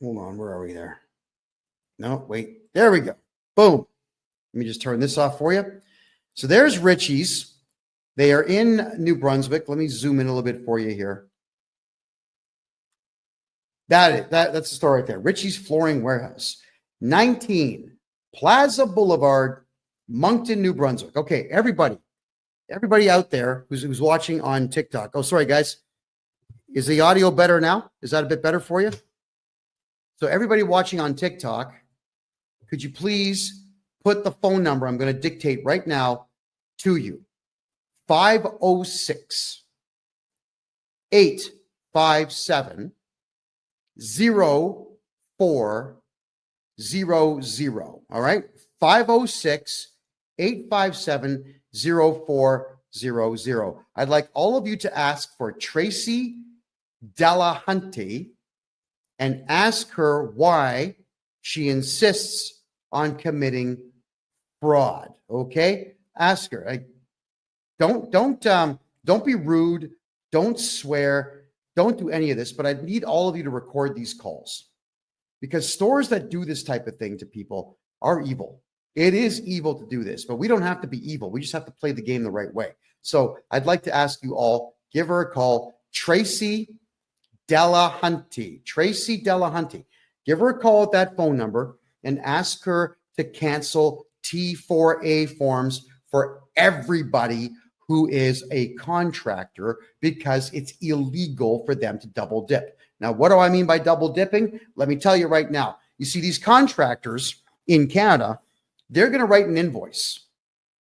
on, where are we there? No, wait, there we go. Boom. Let me just turn this off for you. So there's Richie's. They are in New Brunswick. Let me zoom in a little bit for you here. That's the store right there. Richie's Flooring Warehouse, 19 Plaza Boulevard, Moncton, New Brunswick. Okay, everybody out there who's watching on TikTok. Oh, sorry, guys. Is the audio better now? Is that a bit better for you? So everybody watching on TikTok, could you please put the phone number I'm going to dictate right now to you? 506 857 0400. All right. 506 857 0400. I'd like all of you to ask for Tracy Delahunty and ask her why she insists on committing fraud. Okay? Ask her. Don't be rude. Don't swear. Don't do any of this, but I need all of you to record these calls because stores that do this type of thing to people are evil. It is evil to do this, but we don't have to be evil. We just have to play the game the right way. So I'd like to ask you all, give her a call, Tracy Delahunty. Tracy Delahunty. Give her a call at that phone number and ask her to cancel T4A forms for everybody who is a contractor because it's illegal for them to double dip. Now, what do I mean by double dipping? Let me tell you right now. You see, these contractors in Canada, they're going to write an invoice.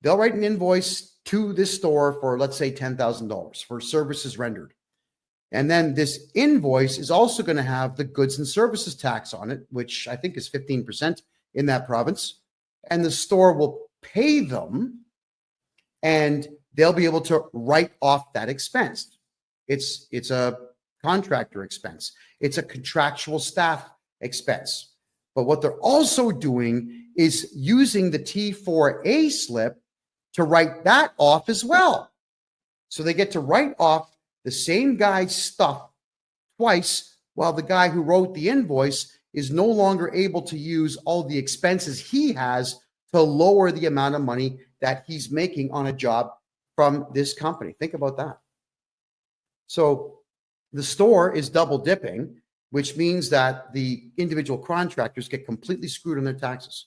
They'll write an invoice to this store for, let's say, $10,000 for services rendered. And then this invoice is also going to have the goods and services tax on it, which I think is 15% in that province. And the store will pay them and they'll be able to write off that expense. It's a contractor expense. It's a contractual staff expense. But what they're also doing is using the T4A slip to write that off as well. So they get to write off the same guy's stuff twice Well, the guy who wrote the invoice is no longer able to use all the expenses he has to lower the amount of money that he's making on a job from this company. Think about that. So the store is double dipping, which means that the individual contractors get completely screwed on their taxes.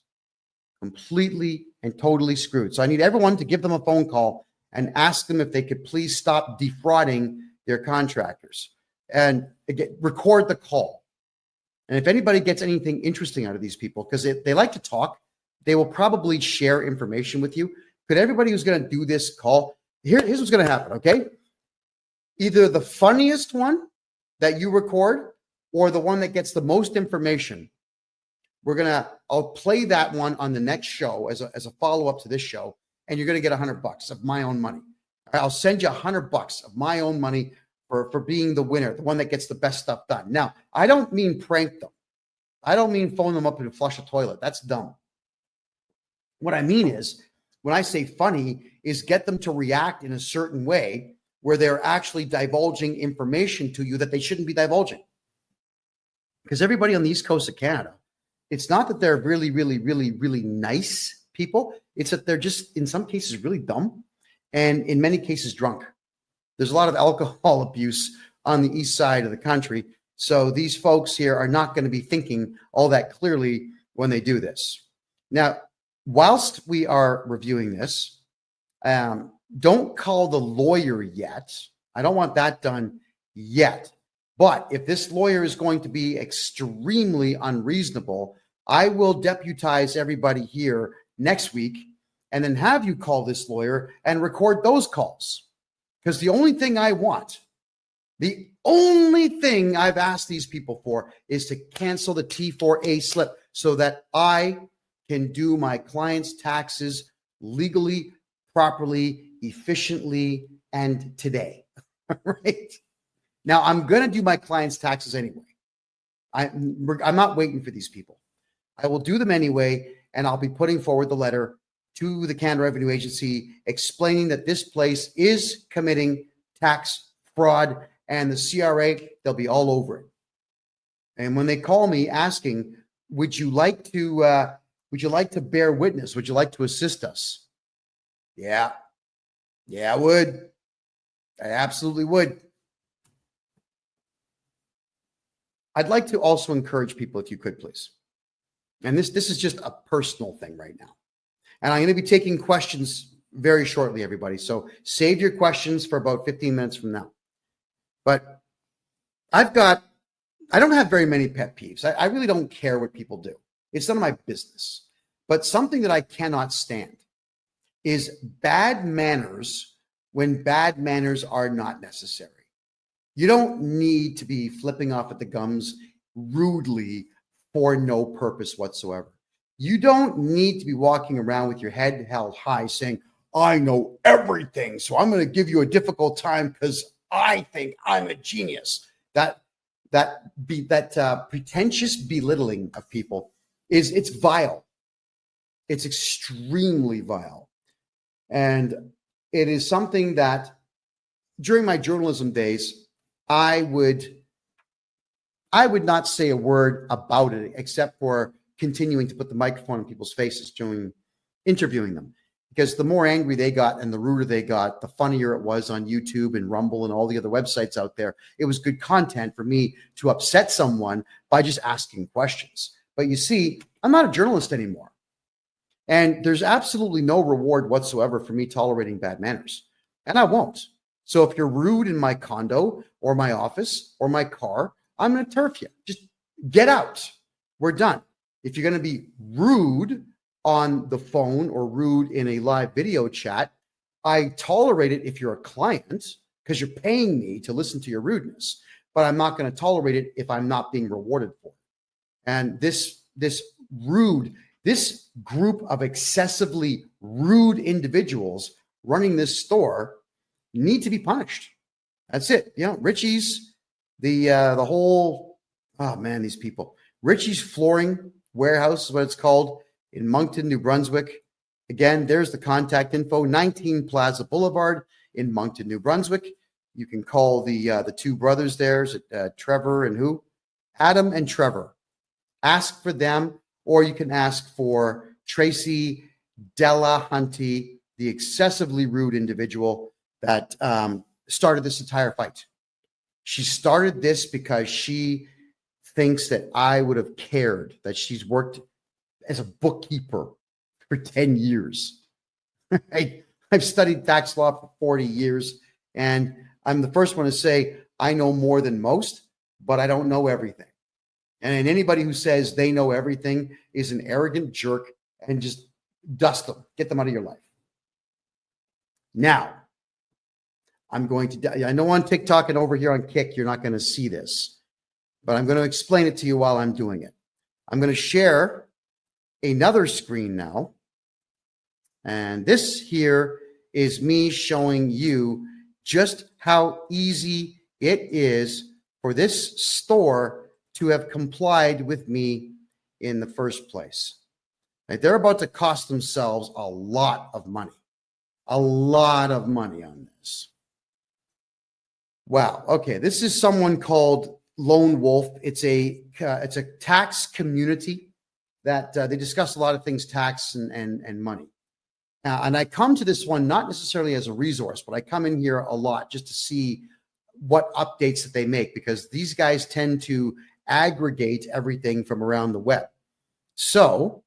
Completely and totally screwed. So I need everyone to give them a phone call and ask them if they could please stop defrauding their contractors, and again, record the call. And if anybody gets anything interesting out of these people, because they like to talk, they will probably share information with you. Could everybody who's going to do this call, here's what's going to happen, okay? Either the funniest one that you record or the one that gets the most information. I'll play that one on the next show as a follow-up to this show, and you're going to get $100 of my own money. I'll send you $100 of my own money for being the winner, the one that gets the best stuff done. Now, I don't mean prank them. I don't mean phone them up and flush a toilet. That's dumb. What I mean is, when I say funny, is get them to react in a certain way where they're actually divulging information to you that they shouldn't be divulging. Because everybody on the East Coast of Canada, it's not that they're really, really, really, really nice people. It's that they're just, in some cases, really dumb, and in many cases, drunk. There's a lot of alcohol abuse on the east side of the country. So these folks here are not going to be thinking all that clearly when they do this. Now, whilst we are reviewing this, don't call the lawyer yet. I don't want that done yet. But if this lawyer is going to be extremely unreasonable, I will deputize everybody here next week and then have you call this lawyer and record those calls. Because the only thing I want, the only thing I've asked these people for is to cancel the T4A slip so that I can do my client's taxes legally, properly, efficiently, and today. Right? Now, I'm going to do my client's taxes anyway. I'm not waiting for these people. I will do them anyway, and I'll be putting forward the letter to the Canada Revenue Agency explaining that this place is committing tax fraud, and the CRA, they'll be all over it. And when they call me asking, would you like to bear witness? Would you like to assist us? Yeah, I would. I absolutely would. I'd like to also encourage people, if you could, please. And this is just a personal thing right now. And I'm going to be taking questions very shortly, everybody. So save your questions for about 15 minutes from now. But I don't have very many pet peeves. I really don't care what people do. It's none of my business. But something that I cannot stand is bad manners when bad manners are not necessary. You don't need to be flipping off at the gums rudely for no purpose whatsoever. You don't need to be walking around with your head held high saying, I know everything, so I'm going to give you a difficult time because I think I'm a genius. That pretentious belittling of people it's vile. It's extremely vile. And it is something that during my journalism days, I would not say a word about it except for continuing to put the microphone in people's faces during interviewing them. Because the more angry they got and the ruder they got, the funnier it was on YouTube and Rumble and all the other websites out there. It was good content for me to upset someone by just asking questions. But you see, I'm not a journalist anymore. And there's absolutely no reward whatsoever for me tolerating bad manners. And I won't. So if you're rude in my condo or my office or my car, I'm going to turf you. Just get out. We're done. If you're going to be rude on the phone or rude in a live video chat, I tolerate it if you're a client because you're paying me to listen to your rudeness, but I'm not going to tolerate it if I'm not being rewarded for it. And this group of excessively rude individuals running this store need to be punished. That's it. You know, Richie's, the whole, oh man, these people. Richie's Flooring Warehouse is what it's called in Moncton, New Brunswick. Again, there's the contact info, 19 Plaza Boulevard in Moncton, New Brunswick. You can call the two brothers there, Trevor and who? Adam and Trevor. Ask for them, or you can ask for Tracy Delahunty, the excessively rude individual that started this entire fight. She started this because she thinks that I would have cared that she's worked as a bookkeeper for 10 years. I've studied tax law for 40 years, and I'm the first one to say I know more than most, but I don't know everything. And anybody who says they know everything is an arrogant jerk, and just dust them, get them out of your life. Now, I'm going to, I know on TikTok and over here on Kick, you're not going to see this, but I'm going to explain it to you while I'm doing it. I'm going to share another screen now. And this here is me showing you just how easy it is for this store to have complied with me in the first place. Like, they're about to cost themselves a lot of money on this. Wow. Okay. This is someone called Lone Wolf. It's a tax community that they discuss a lot of things, tax and money. And I come to this one not necessarily as a resource, but I come in here a lot just to see what updates that they make, because these guys tend to aggregate everything from around the web. So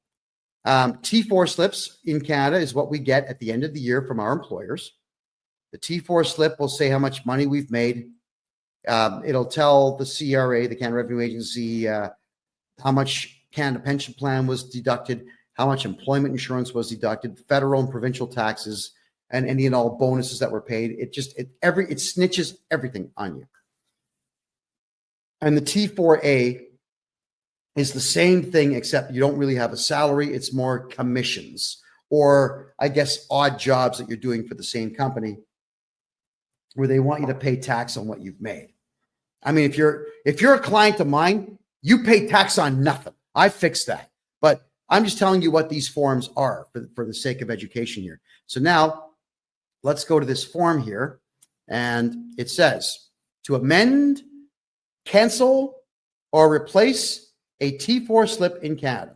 T4 slips in Canada is what we get at the end of the year from our employers. The T4 slip will say how much money we've made. It'll tell the CRA, the Canada Revenue Agency, how much Canada Pension Plan was deducted, how much employment insurance was deducted, federal and provincial taxes, and any and all bonuses that were paid. It snitches everything on you. And the T4A is the same thing, except you don't really have a salary. It's more commissions, or I guess odd jobs that you're doing for the same company, where they want you to pay tax on what you've made. I mean, if you're a client of mine, you pay tax on nothing. I fixed that. But I'm just telling you what these forms are for the sake of education here. So now let's go to this form here, and it says to amend, cancel, or replace a T4 slip in Canada.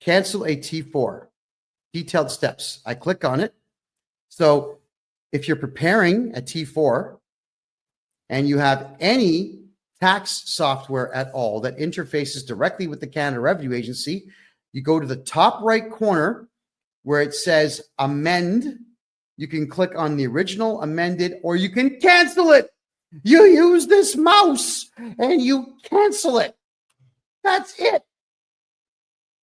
Cancel a T4. Detailed steps. I click on it. So if you're preparing a T4 and you have any tax software at all that interfaces directly with the Canada Revenue Agency, you go to the top right corner where it says amend. You can click on the original, amended, or you can cancel it. You use this mouse and you cancel it. That's it.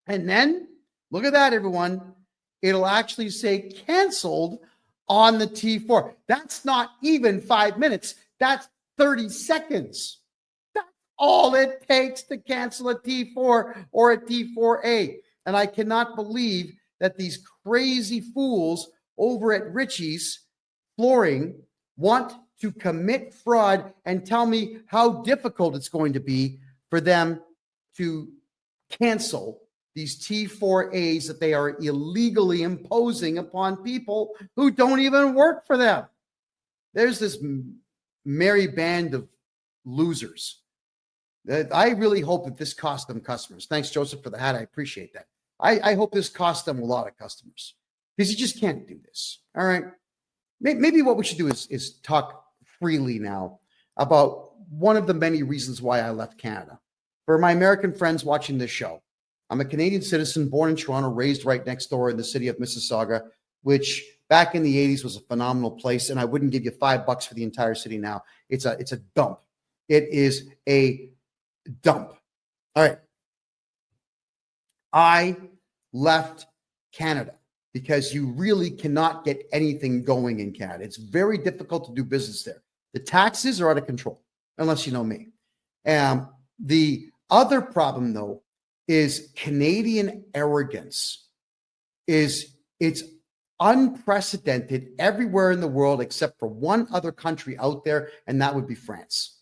And then look at that, everyone. It'll actually say canceled on the T4. That's not even 5 minutes. That's 30 seconds. That's all it takes to cancel a T4 or a T4A. And I cannot believe that these crazy fools over at Richie's Flooring want to commit fraud and tell me how difficult it's going to be for them to cancel these T4As that they are illegally imposing upon people who don't even work for them. There's this merry band of losers. I really hope that this cost them customers. Thanks, Joseph, for the hat. I appreciate that. I hope this cost them a lot of customers, because you just can't do this. All right. Maybe what we should do is talk freely now about one of the many reasons why I left Canada. For my American friends watching this show, I'm a Canadian citizen, born in Toronto, raised right next door in the city of Mississauga, which back in the 80s was a phenomenal place, and I wouldn't give you $5 for the entire city now. It's a dump. It is a dump. All right. I left Canada because you really cannot get anything going in Canada. It's very difficult to do business there. The taxes are out of control, unless you know me. The other problem, though, is Canadian arrogance. It's unprecedented everywhere in the world except for one other country out there, and that would be France.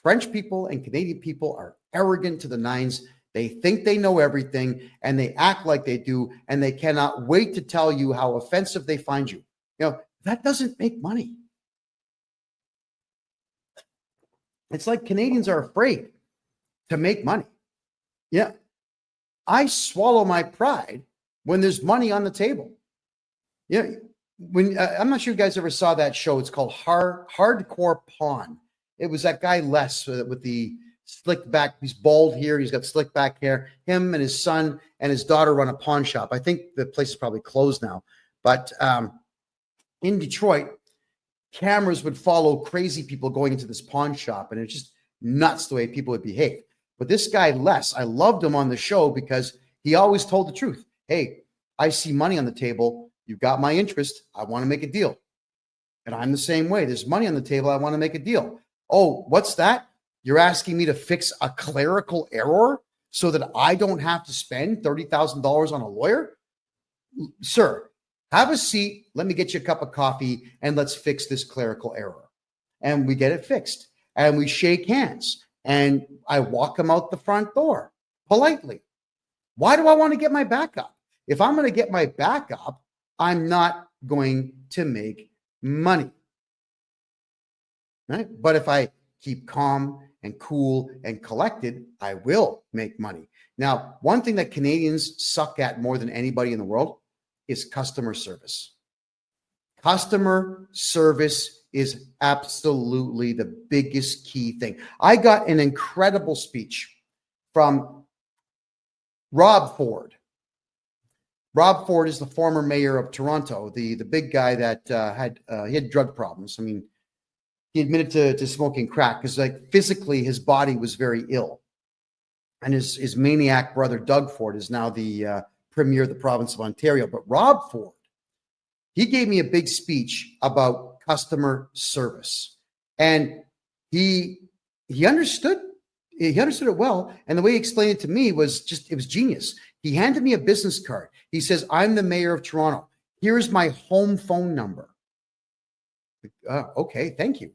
French people and Canadian people are arrogant to the nines. They think they know everything, and they act like they do, and they cannot wait to tell you how offensive they find you. You know, that doesn't make money. It's like Canadians are afraid to make money. Yeah. I swallow my pride when there's money on the table. Yeah. When I'm not sure you guys ever saw that show. It's called Hardcore Pawn. It was that guy Les with the slick back. He's bald here. He's got slick back hair. Him and his son and his daughter run a pawn shop. I think the place is probably closed now. But in Detroit, cameras would follow crazy people going into this pawn shop, and it's just nuts the way people would behave. But this guy, Les, I loved him on the show because he always told the truth. Hey, I see money on the table. You've got my interest. I want to make a deal. And I'm the same way. There's money on the table. I want to make a deal. Oh, what's that? You're asking me to fix a clerical error so that I don't have to spend $30,000 on a lawyer? Sir, have a seat. Let me get you a cup of coffee and let's fix this clerical error. And we get it fixed. And we shake hands. And I walk him out the front door politely. Why do I want to get my back up? If I'm going to get my back up, I'm not going to make money. Right? But if I keep calm and cool and collected, I will make money. Now, one thing that Canadians suck at more than anybody in the world is customer service. Customer service is absolutely the biggest key thing. I got an incredible speech from Rob Ford. Rob Ford is the former mayor of Toronto, the big guy that he had drug problems. I mean, he admitted to smoking crack because, like, physically his body was very ill. And his maniac brother, Doug Ford, is now the premier of the province of Ontario. But Rob Ford, he gave me a big speech about customer service. And he understood it well. And the way he explained it to me was it was genius. He handed me a business card. He says, I'm the mayor of Toronto. Here's my home phone number. Okay, thank you.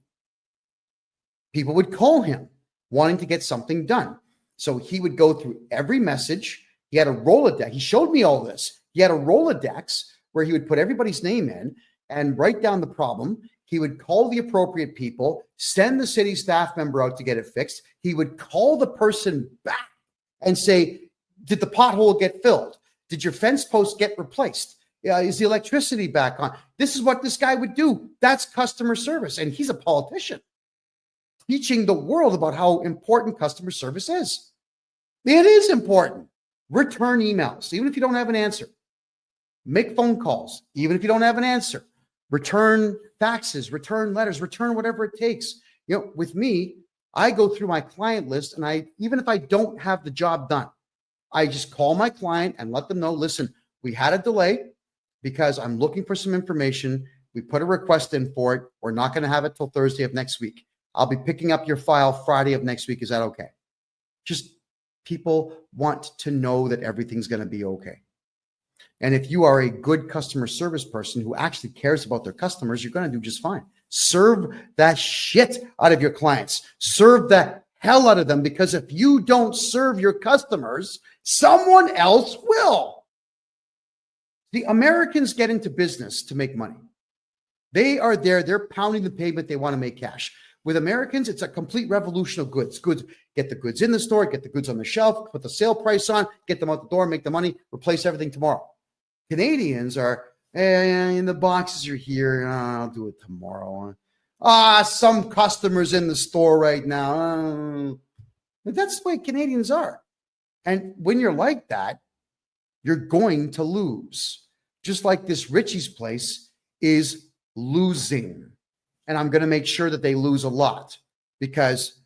People would call him wanting to get something done. So he would go through every message. He had a Rolodex. He showed me all this. He had a Rolodex where he would put everybody's name in and write down the problem. He would call the appropriate people, send the city staff member out to get it fixed. He would call the person back and say, did the pothole get filled? Did your fence post get replaced? Is the electricity back on? This is what this guy would do. That's customer service. And he's a politician teaching the world about how important customer service is. It is important. Return emails, even if you don't have an answer. Make phone calls, even if you don't have an answer. Return faxes, return letters, return whatever it takes. With me, I go through my client list, and even if I don't have the job done, I just call my client and let them know, listen, we had a delay because I'm looking for some information. We put a request in for it. We're not going to have it till Thursday of next week. I'll be picking up your file Friday of next week. Is that okay? Just people want to know that everything's going to be okay. And if you are a good customer service person who actually cares about their customers, you're going to do just fine. Serve that shit out of your clients. Serve the hell out of them, because if you don't serve your customers, someone else will. The Americans get into business to make money. They are there. They're pounding the pavement. They want to make cash. With Americans, it's a complete revolution of goods. Get the goods in the store, get the goods on the shelf, put the sale price on, get them out the door, make the money, replace everything tomorrow. Canadians are, and the boxes are here. I'll do it tomorrow. Some customers in the store right now. But that's the way Canadians are. And when you're like that, you're going to lose. Just like this Richie's place is losing. And I'm going to make sure that they lose a lot, because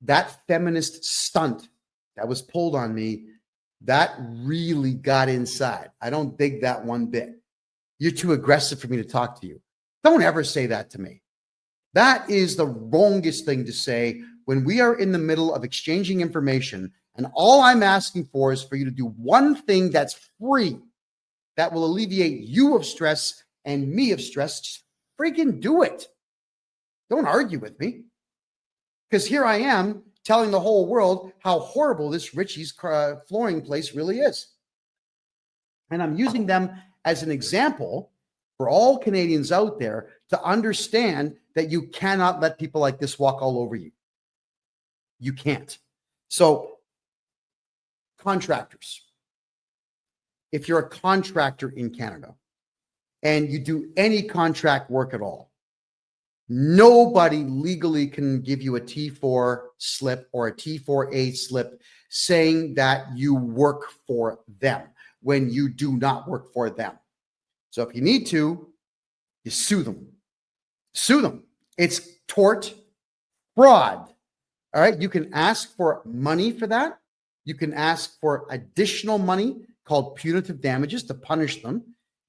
that feminist stunt that was pulled on me, that really got inside. I don't dig that one bit. You're too aggressive for me to talk to you. Don't ever say that to me. That is the wrongest thing to say when we are in the middle of exchanging information, and all I'm asking for is for you to do one thing that's free, that will alleviate you of stress and me of stress. Just freaking do it. Don't argue with me. Because here I am telling the whole world how horrible this Richie's flooring place really is. And I'm using them as an example for all Canadians out there to understand that you cannot let people like this walk all over you. You can't. So contractors, if you're a contractor in Canada and you do any contract work at all, nobody legally can give you a T4 slip or a T4A slip saying that you work for them when you do not work for them. So if you need to, you sue them. Sue them. It's tort fraud. All right. You can ask for money for that. You can ask for additional money called punitive damages to punish them.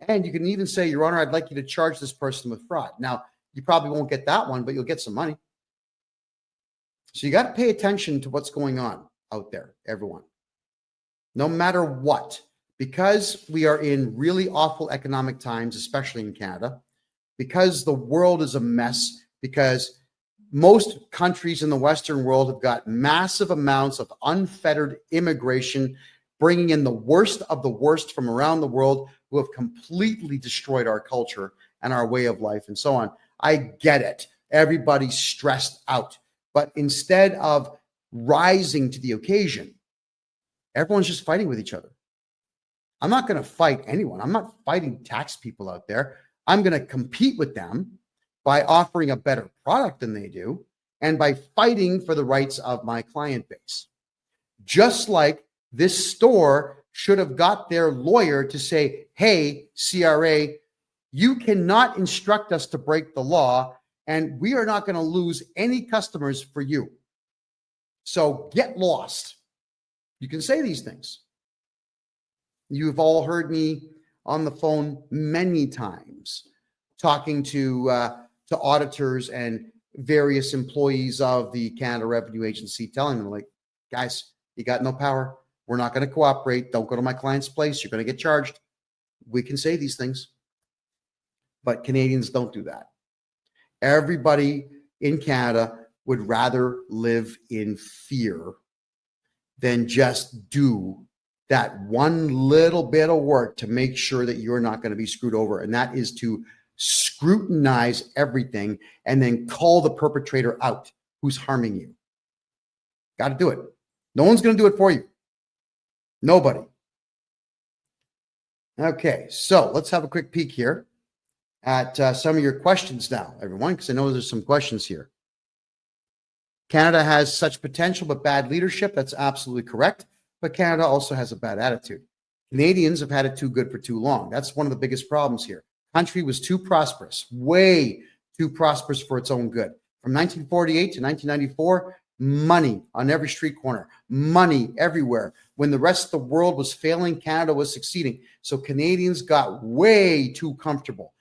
And you can even say, Your Honor, I'd like you to charge this person with fraud. Now, you probably won't get that one, but you'll get some money. So you got to pay attention to what's going on out there, everyone. No matter what, because we are in really awful economic times, especially in Canada, because the world is a mess, because most countries in the Western world have got massive amounts of unfettered immigration, bringing in the worst of the worst from around the world who have completely destroyed our culture and our way of life and so on. I get it. Everybody's stressed out. But instead of rising to the occasion, everyone's just fighting with each other. I'm not going to fight anyone. I'm not fighting tax people out there. I'm going to compete with them by offering a better product than they do and by fighting for the rights of my client base. Just like this store should have got their lawyer to say, hey, CRA, you cannot instruct us to break the law, and we are not going to lose any customers for you. So get lost. You can say these things. You've all heard me on the phone many times talking to auditors and various employees of the Canada Revenue Agency, telling them, like, guys, you got no power. We're not going to cooperate. Don't go to my client's place. You're going to get charged. We can say these things. But Canadians don't do that. Everybody in Canada would rather live in fear than just do that one little bit of work to make sure that you're not going to be screwed over. And that is to scrutinize everything and then call the perpetrator out who's harming you. Got to do it. No one's going to do it for you. Nobody. Okay, so let's have a quick peek here at some of your questions now, everyone, because I know there's some questions here. Canada has such potential but bad leadership. That's absolutely correct. But Canada also has a bad attitude. Canadians have had it too good for too long. That's one of the biggest problems here. Country was too prosperous, way too prosperous for its own good. From 1948 to 1994, money on every street corner, money everywhere. When the rest of the world was failing, Canada was succeeding. So Canadians got way too comfortable.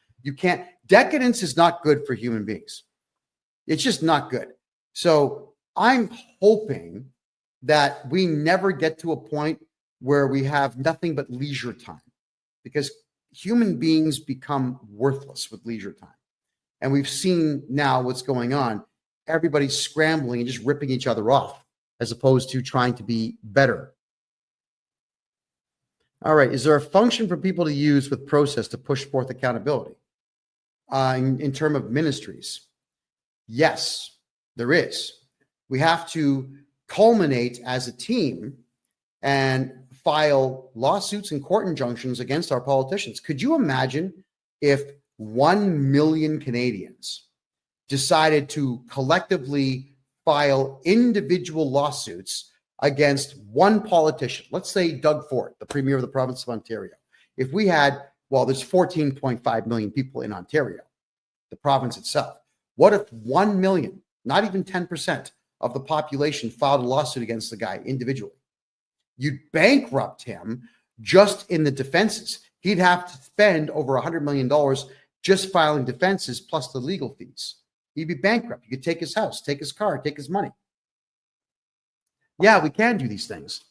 Decadence is not good for human beings. It's just not good. So I'm hoping that we never get to a point where we have nothing but leisure time, because human beings become worthless with leisure time. And we've seen now what's going on. Everybody's scrambling and just ripping each other off as opposed to trying to be better. All right. Is there a function for people to use with process to push forth accountability in terms of ministries? Yes, there is. We have to culminate as a team and file lawsuits and court injunctions against our politicians. Could you imagine if 1 million Canadians decided to collectively file individual lawsuits against one politician? Let's say Doug Ford, the Premier of the province of Ontario. If we had, there's 14.5 million people in Ontario, the province itself. What if 1 million, not even 10% of the population, filed a lawsuit against the guy individually? You'd bankrupt him just in the defenses. He'd have to spend over $100 million just filing defenses plus the legal fees. He'd be bankrupt. You could take his house, take his car, take his money. Yeah, we can do these things.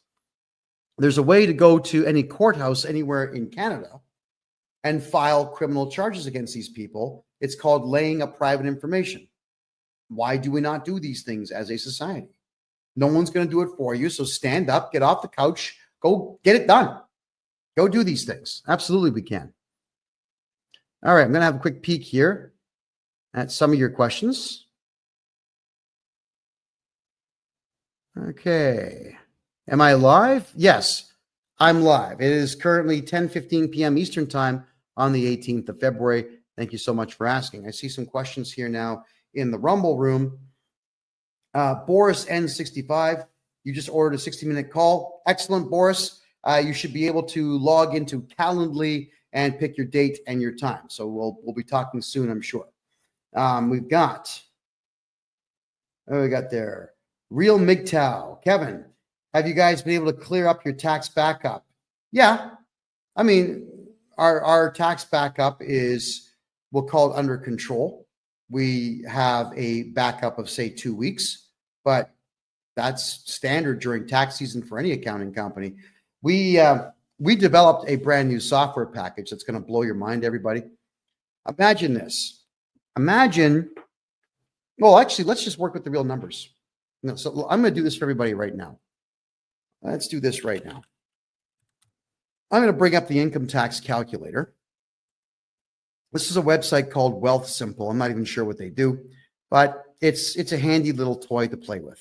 There's a way to go to any courthouse anywhere in Canada and file criminal charges against these people. It's called laying up private information. Why do we not do these things as a society? No one's going to do it for you. So stand up, get off the couch, go get it done. Go do these things. Absolutely, we can. All right, I'm going to have a quick peek here at some of your questions. Okay. Am I live? Yes, I'm live. It is currently 10:15 p.m. Eastern time on the 18th of February. Thank you so much for asking. I see some questions here now in the Rumble room. Boris N65, you just ordered a 60-minute call. Excellent, Boris. You should be able to log into Calendly and pick your date and your time. So we'll be talking soon, I'm sure. We got there. Real MGTOW. Kevin, have you guys been able to clear up your tax backup? Yeah. I mean, our tax backup is, we'll call it under control. We have a backup of, say, 2 weeks, but that's standard during tax season for any accounting company. We developed a brand new software package that's going to blow your mind, everybody. Imagine this. Well, actually, let's just work with the real numbers. No, so I'm going to do this for everybody right now. Let's do this right now. I'm going to bring up the income tax calculator. This is a website called Wealth Simple. I'm not even sure what they do, but it's a handy little toy to play with.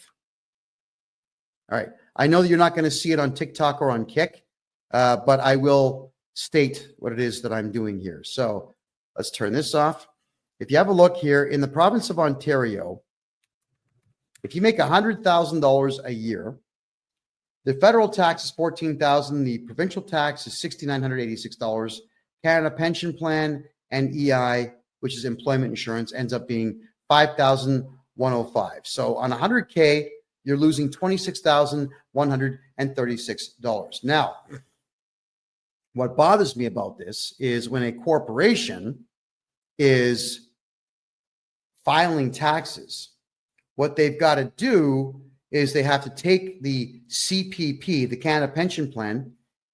All right. I know that you're not going to see it on TikTok or on Kick, but I will state what it is that I'm doing here. So let's turn this off. If you have a look here in the province of Ontario, if you make $100,000 a year, the federal tax is $14,000. The provincial tax is $6,986. Canada Pension Plan and EI, which is employment insurance, ends up being $5,105. So on 100K, you're losing $26,136. Now, what bothers me about this is when a corporation is filing taxes, what they've got to do is they have to take the CPP, the Canada Pension Plan,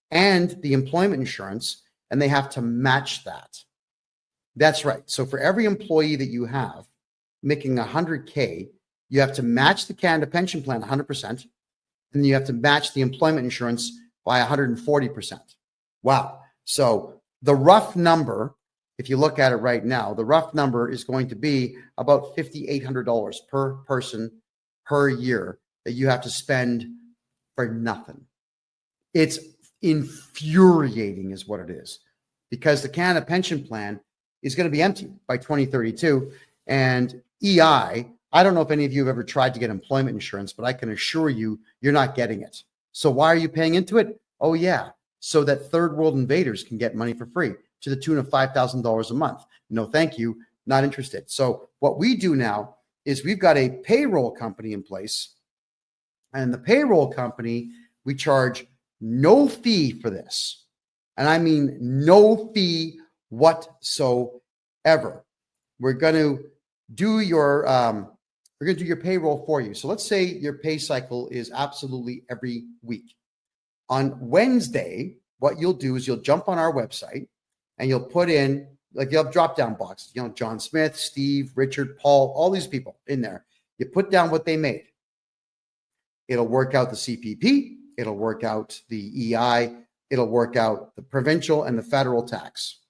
and the employment insurance, and they have to match that. That's right. So for every employee that you have making 100K, you have to match the Canada Pension Plan 100%, and you have to match the employment insurance by 140%. Wow. So the rough number, if you look at it right now, the rough number is going to be about $5,800 per person per year that you have to spend for nothing. It's infuriating is what it is, because the Canada Pension Plan is going to be empty by 2032. And EI, I don't know if any of you have ever tried to get employment insurance, but I can assure you, you're not getting it. So why are you paying into it? Oh, yeah, so that third world invaders can get money for free to the tune of $5,000 a month. No, thank you. Not interested. So what we do now is we've got a payroll company in place, and the payroll company, we charge no fee for this. And I mean no fee whatsoever. We're going to do your payroll for you. So let's say your pay cycle is absolutely every week. On Wednesday, what you'll do is you'll jump on our website and you'll put in, like, you'll have drop-down boxes, John Smith, Steve, Richard, Paul, all these people in there. You put down what they made. It'll work out the CPP. It'll work out the EI. It'll work out the provincial and the federal tax.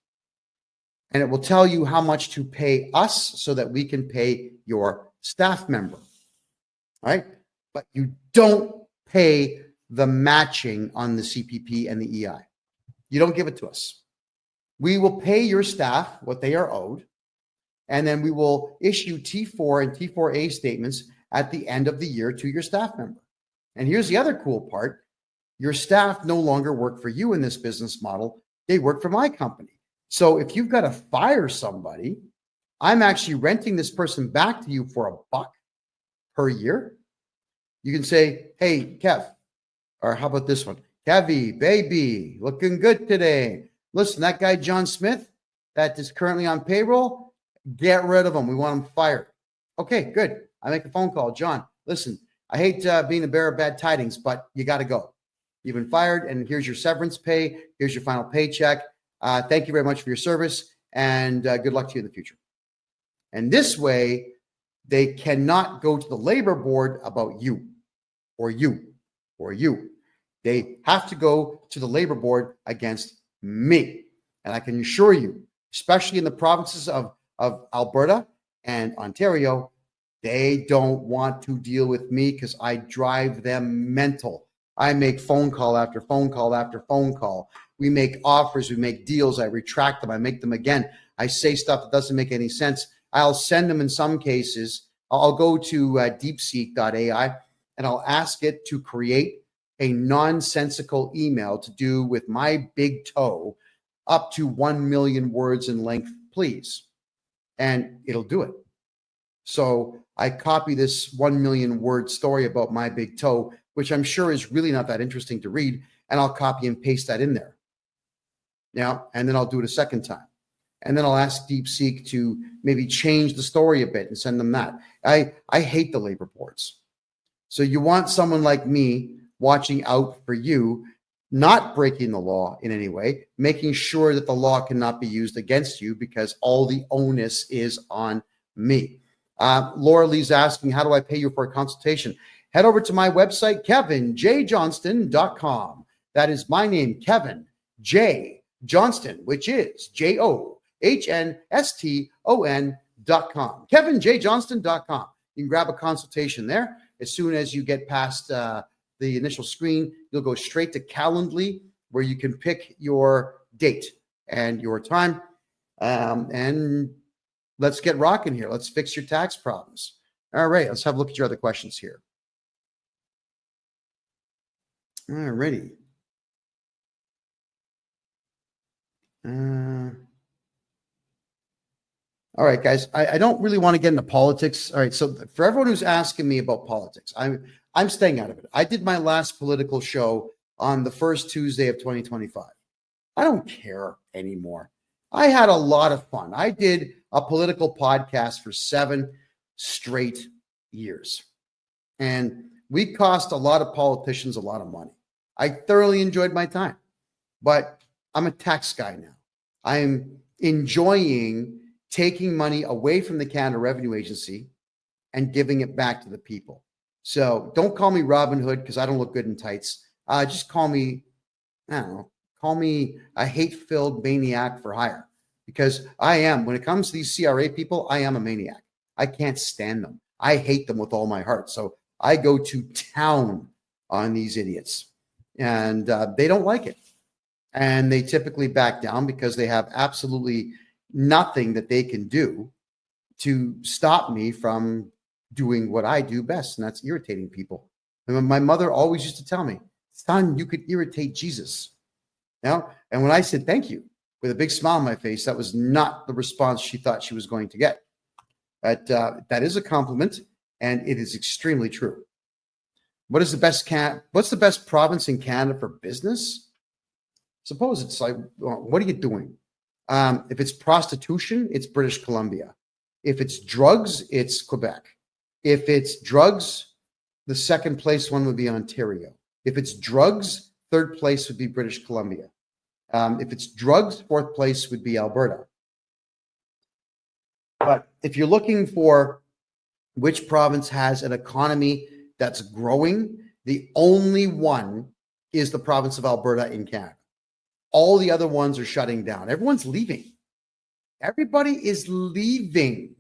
And it will tell you how much to pay us so that we can pay your staff member. All right? But you don't pay the matching on the CPP and the EI. You don't give it to us. We will pay your staff what they are owed, and then we will issue T4 and T4A statements at the end of the year to your staff member. And here's the other cool part. Your staff no longer work for you in this business model. They work for my company. So if you've got to fire somebody, I'm actually renting this person back to you for $1 per year. You can say, hey, Kev, or how about this one? Kevy, baby, looking good today. Listen, that guy, John Smith, that is currently on payroll, get rid of him. We want him fired. Okay, good. I make a phone call. John, listen, I hate being the bearer of bad tidings, but you got to go. You've been fired, and here's your severance pay. Here's your final paycheck. Thank you very much for your service, and good luck to you in the future. And this way, they cannot go to the labor board about you or you or you. They have to go to the labor board against me. And I can assure you, especially in the provinces of Alberta and Ontario, They don't want to deal with me because I drive them mental. I make phone call after phone call after phone call. We make offers, we make deals, I retract them, I make them again. I say stuff that doesn't make any sense. I'll send them in some cases. I'll go to deepseek.ai and I'll ask it to create a nonsensical email to do with my big toe up to 1 million words in length, please. And it'll do it. So I copy this 1 million word story about my big toe, which I'm sure is really not that interesting to read, and I'll copy and paste that in there. Now, and then I'll do it a second time. And then I'll ask DeepSeek to maybe change the story a bit and send them that. I hate the labor boards. So you want someone like me watching out for you, not breaking the law in any way, making sure that the law cannot be used against you because all the onus is on me. Laura Lee's asking, how do I pay you for a consultation? Head over to my website, KevinJJohnston.com. That is my name, Kevin J. Johnston, which is JOHNSTON.com. KevinJJohnston.com. You can grab a consultation there. As soon as you get past the initial screen, you'll go straight to Calendly, where you can pick your date and your time. And let's get rocking here. Let's fix your tax problems. All right, let's have a look at your other questions here. All righty. All right, guys, I don't really want to get into politics. All right, so for everyone who's asking me about politics, I'm staying out of it. I did my last political show on the first Tuesday of 2025. I don't care anymore. I had a lot of fun. I did a political podcast for 7 straight years. And we cost a lot of politicians a lot of money. I thoroughly enjoyed my time. But I'm a tax guy now. I'm enjoying taking money away from the Canada Revenue Agency and giving it back to the people. So don't call me Robin Hood because I don't look good in tights. Just call me, I don't know, call me a hate-filled maniac for hire, because I am, when it comes to these CRA people, I am a maniac. I can't stand them. I hate them with all my heart. So I go to town on these idiots, and they don't like it. And they typically back down because they have absolutely nothing that they can do to stop me from doing what I do best, and that's irritating people. And my mother always used to tell me, son, you could irritate Jesus. Now, and when I said thank you with a big smile on my face, that was not the response she thought she was going to get. But that is a compliment, and it is extremely true. What's the best province in Canada for business? Suppose it's like, well, what are you doing? If it's prostitution, it's British Columbia. If it's drugs, it's Quebec. If it's drugs, the second place one would be Ontario. If it's drugs, third place would be British Columbia. If it's drugs, fourth place would be Alberta. But if you're looking for which province has an economy that's growing, the only one is the province of Alberta in Canada. All the other ones are shutting down. Everyone's leaving. Everybody is leaving.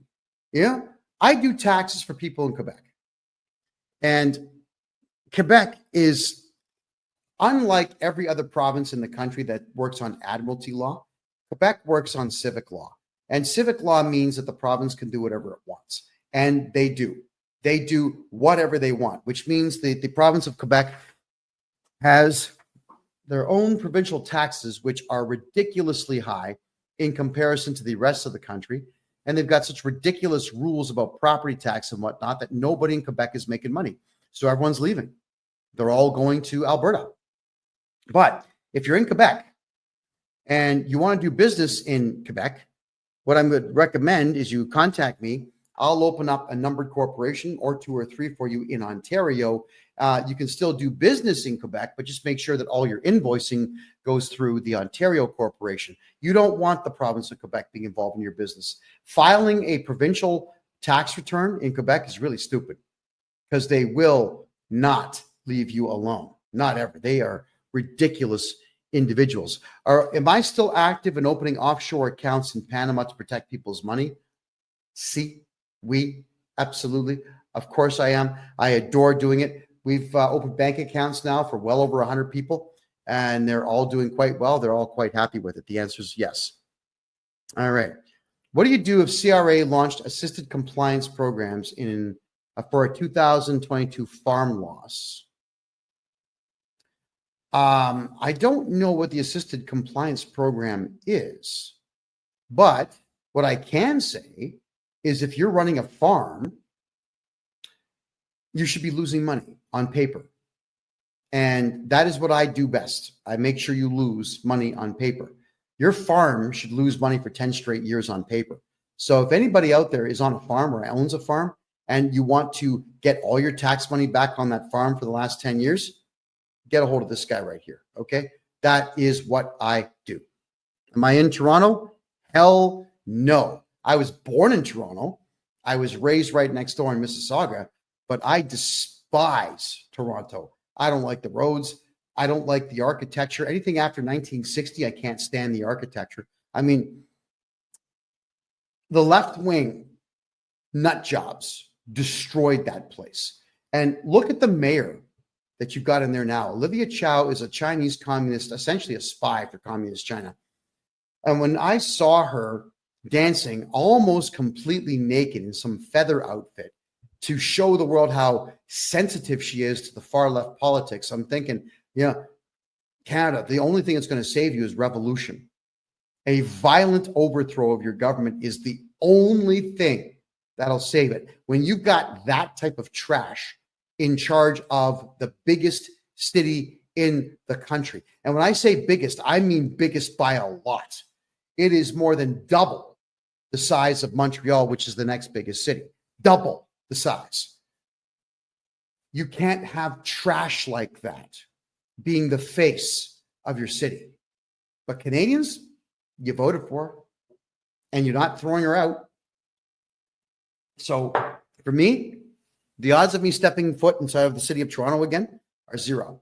Yeah. I do taxes for people in Quebec. And Quebec is unlike every other province in the country that works on admiralty law. Quebec works on civic law. And civic law means that the province can do whatever it wants. And they do. They do whatever they want, which means the province of Quebec has their own provincial taxes, which are ridiculously high in comparison to the rest of the country. And they've got such ridiculous rules about property tax and whatnot that nobody in Quebec is making money. So everyone's leaving. They're all going to Alberta. But if you're in Quebec and you want to do business in Quebec, what I would recommend is you contact me. I'll open up a numbered corporation or 2 or 3 for you in Ontario. You can still do business in Quebec, but just make sure that all your invoicing goes through the Ontario corporation. You don't want the province of Quebec being involved in your business. Filing a provincial tax return in Quebec is really stupid because they will not leave you alone. Not ever. They are ridiculous individuals. Am I still active in opening offshore accounts in Panama to protect people's money? Si, oui, Absolutely. Of course I am. I adore doing it. We've opened bank accounts now for well over 100 people, and they're all doing quite well. They're all quite happy with it. The answer is yes. All right. What do you do if CRA launched assisted compliance programs for a 2022 farm loss? I don't know what the assisted compliance program is, but what I can say is if you're running a farm, you should be losing money on paper. And that is what I do best. I make sure you lose money on paper. Your farm should lose money for 10 straight years on paper. So if anybody out there is on a farm or owns a farm and you want to get all your tax money back on that farm for the last 10 years, get a hold of this guy right here. Okay. That is what I do. Am I in Toronto? Hell no. I was born in Toronto. I was raised right next door in Mississauga, but I despise Toronto. I don't like the roads. I don't like the architecture. Anything after 1960, I can't stand the architecture. I mean, the left wing nut jobs destroyed that place. And look at the mayor that you've got in there now. Olivia Chow is a Chinese communist, essentially a spy for communist China. And when I saw her dancing almost completely naked in some feather outfit to show the world how sensitive she is to the far left politics, I'm thinking, yeah, Canada, the only thing that's going to save you is revolution. A violent overthrow of your government is the only thing that'll save it. When you've got that type of trash in charge of the biggest city in the country. And when I say biggest, I mean biggest by a lot. It is more than double the size of Montreal, which is the next biggest city. Double the size. You can't have trash like that being the face of your city. But Canadians, you voted for her, and you're not throwing her out. So for me, the odds of me stepping foot inside of the city of Toronto again are zero.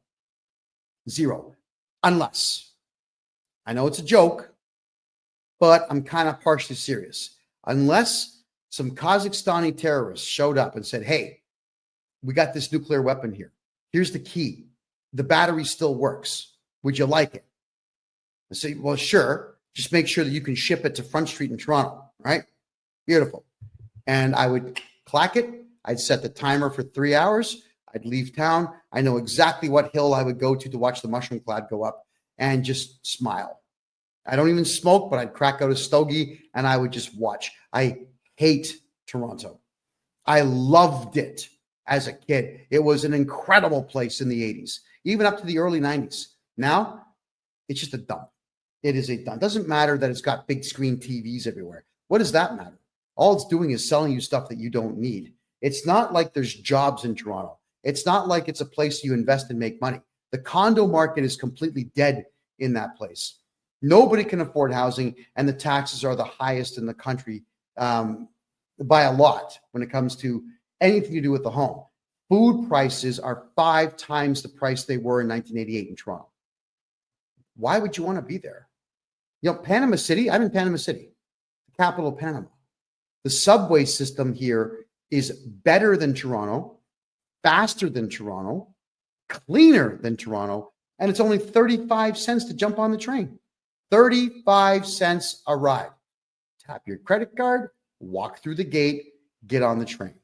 Zero. Unless, I know it's a joke, but I'm kind of partially serious. Unless some Kazakhstani terrorists showed up and said, hey, we got this nuclear weapon here. Here's the key. The battery still works. Would you like it? I say, well, sure. Just make sure that you can ship it to Front Street in Toronto, right? Beautiful. And I would clack it. I'd set the timer for 3 hours. I'd leave town. I know exactly what hill I would go to watch the mushroom cloud go up and just smile. I don't even smoke, but I'd crack out a stogie and I would just watch. I hate Toronto. I loved it as a kid. It was an incredible place in the 80s, even up to the early 90s. Now, it's just a dump. It is a dump. It doesn't matter that it's got big screen TVs everywhere. What does that matter? All it's doing is selling you stuff that you don't need. It's not like there's jobs in Toronto. It's not like it's a place you invest and make money. The condo market is completely dead in that place. Nobody can afford housing, and the taxes are the highest in the country by a lot when it comes to anything to do with the home. Food prices are 5 times the price they were in 1988 in Toronto. Why would you want to be there? You know, Panama City, I'm in Panama City, the capital of Panama. The subway system here is better than Toronto, faster than Toronto, cleaner than Toronto, and it's only 35 cents to jump on the train. 35 cents a ride. Tap your credit card, walk through the gate, get on the train.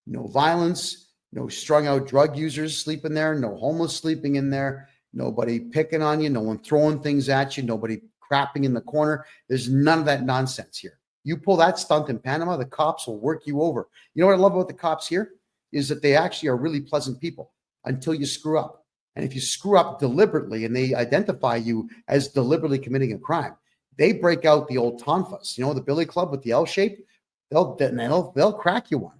No violence, no strung out drug users sleeping there, no homeless sleeping in there, nobody picking on you, no one throwing things at you, nobody crapping in the corner. There's none of that nonsense here. You pull that stunt in Panama, the cops will work you over. You know what I love about the cops here is that they actually are really pleasant people until you screw up. And if you screw up deliberately and they identify you as deliberately committing a crime, they break out the old tonfas, you know, the billy club with the L shape, they'll crack you one.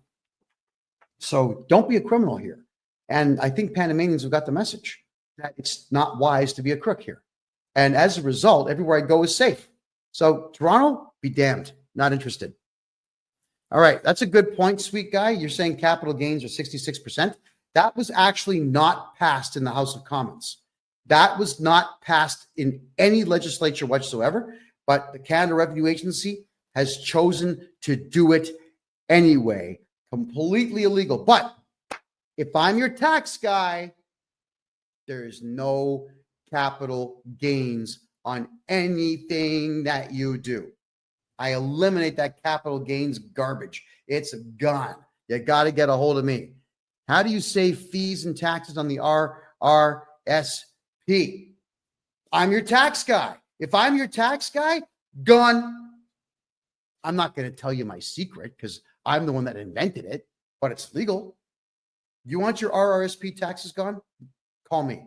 So don't be a criminal here. And I think Panamanians have got the message that it's not wise to be a crook here. And as a result, everywhere I go is safe. So Toronto, be damned. Not interested. All right. That's a good point, sweet guy. You're saying capital gains are 66%. That was actually not passed in the House of Commons. That was not passed in any legislature whatsoever, but the Canada Revenue Agency has chosen to do it anyway. Completely illegal. But if I'm your tax guy, there is no capital gains on anything that you do. I eliminate that capital gains garbage. It's gone. You got to get a hold of me. How do you save fees and taxes on the RRSP? I'm your tax guy. If I'm your tax guy, gone. I'm not going to tell you my secret because I'm the one that invented it, but it's legal. You want your RRSP taxes gone? Call me.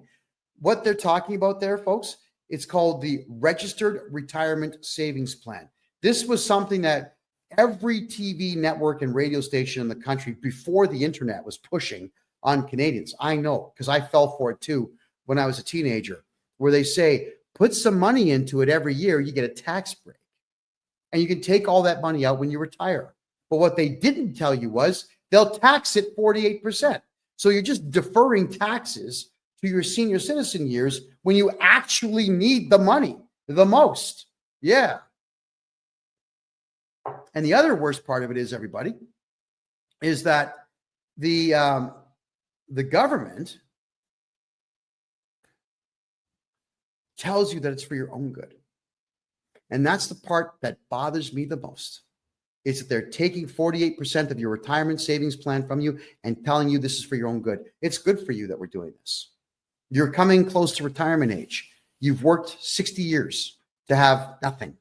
What they're talking about there, folks, it's called the Registered Retirement Savings Plan. This was something that every TV network and radio station in the country before the internet was pushing on Canadians. I know because I fell for it too when I was a teenager, where they say, put some money into it every year, you get a tax break. And you can take all that money out when you retire. But what they didn't tell you was they'll tax it 48%. So you're just deferring taxes to your senior citizen years when you actually need the money the most. Yeah. And the other worst part of it is, everybody, is that the government tells you that it's for your own good. And that's the part that bothers me the most, is that they're taking 48% of your retirement savings plan from you and telling you this is for your own good. It's good for you that we're doing this. You're coming close to retirement age. You've worked 60 years to have nothing.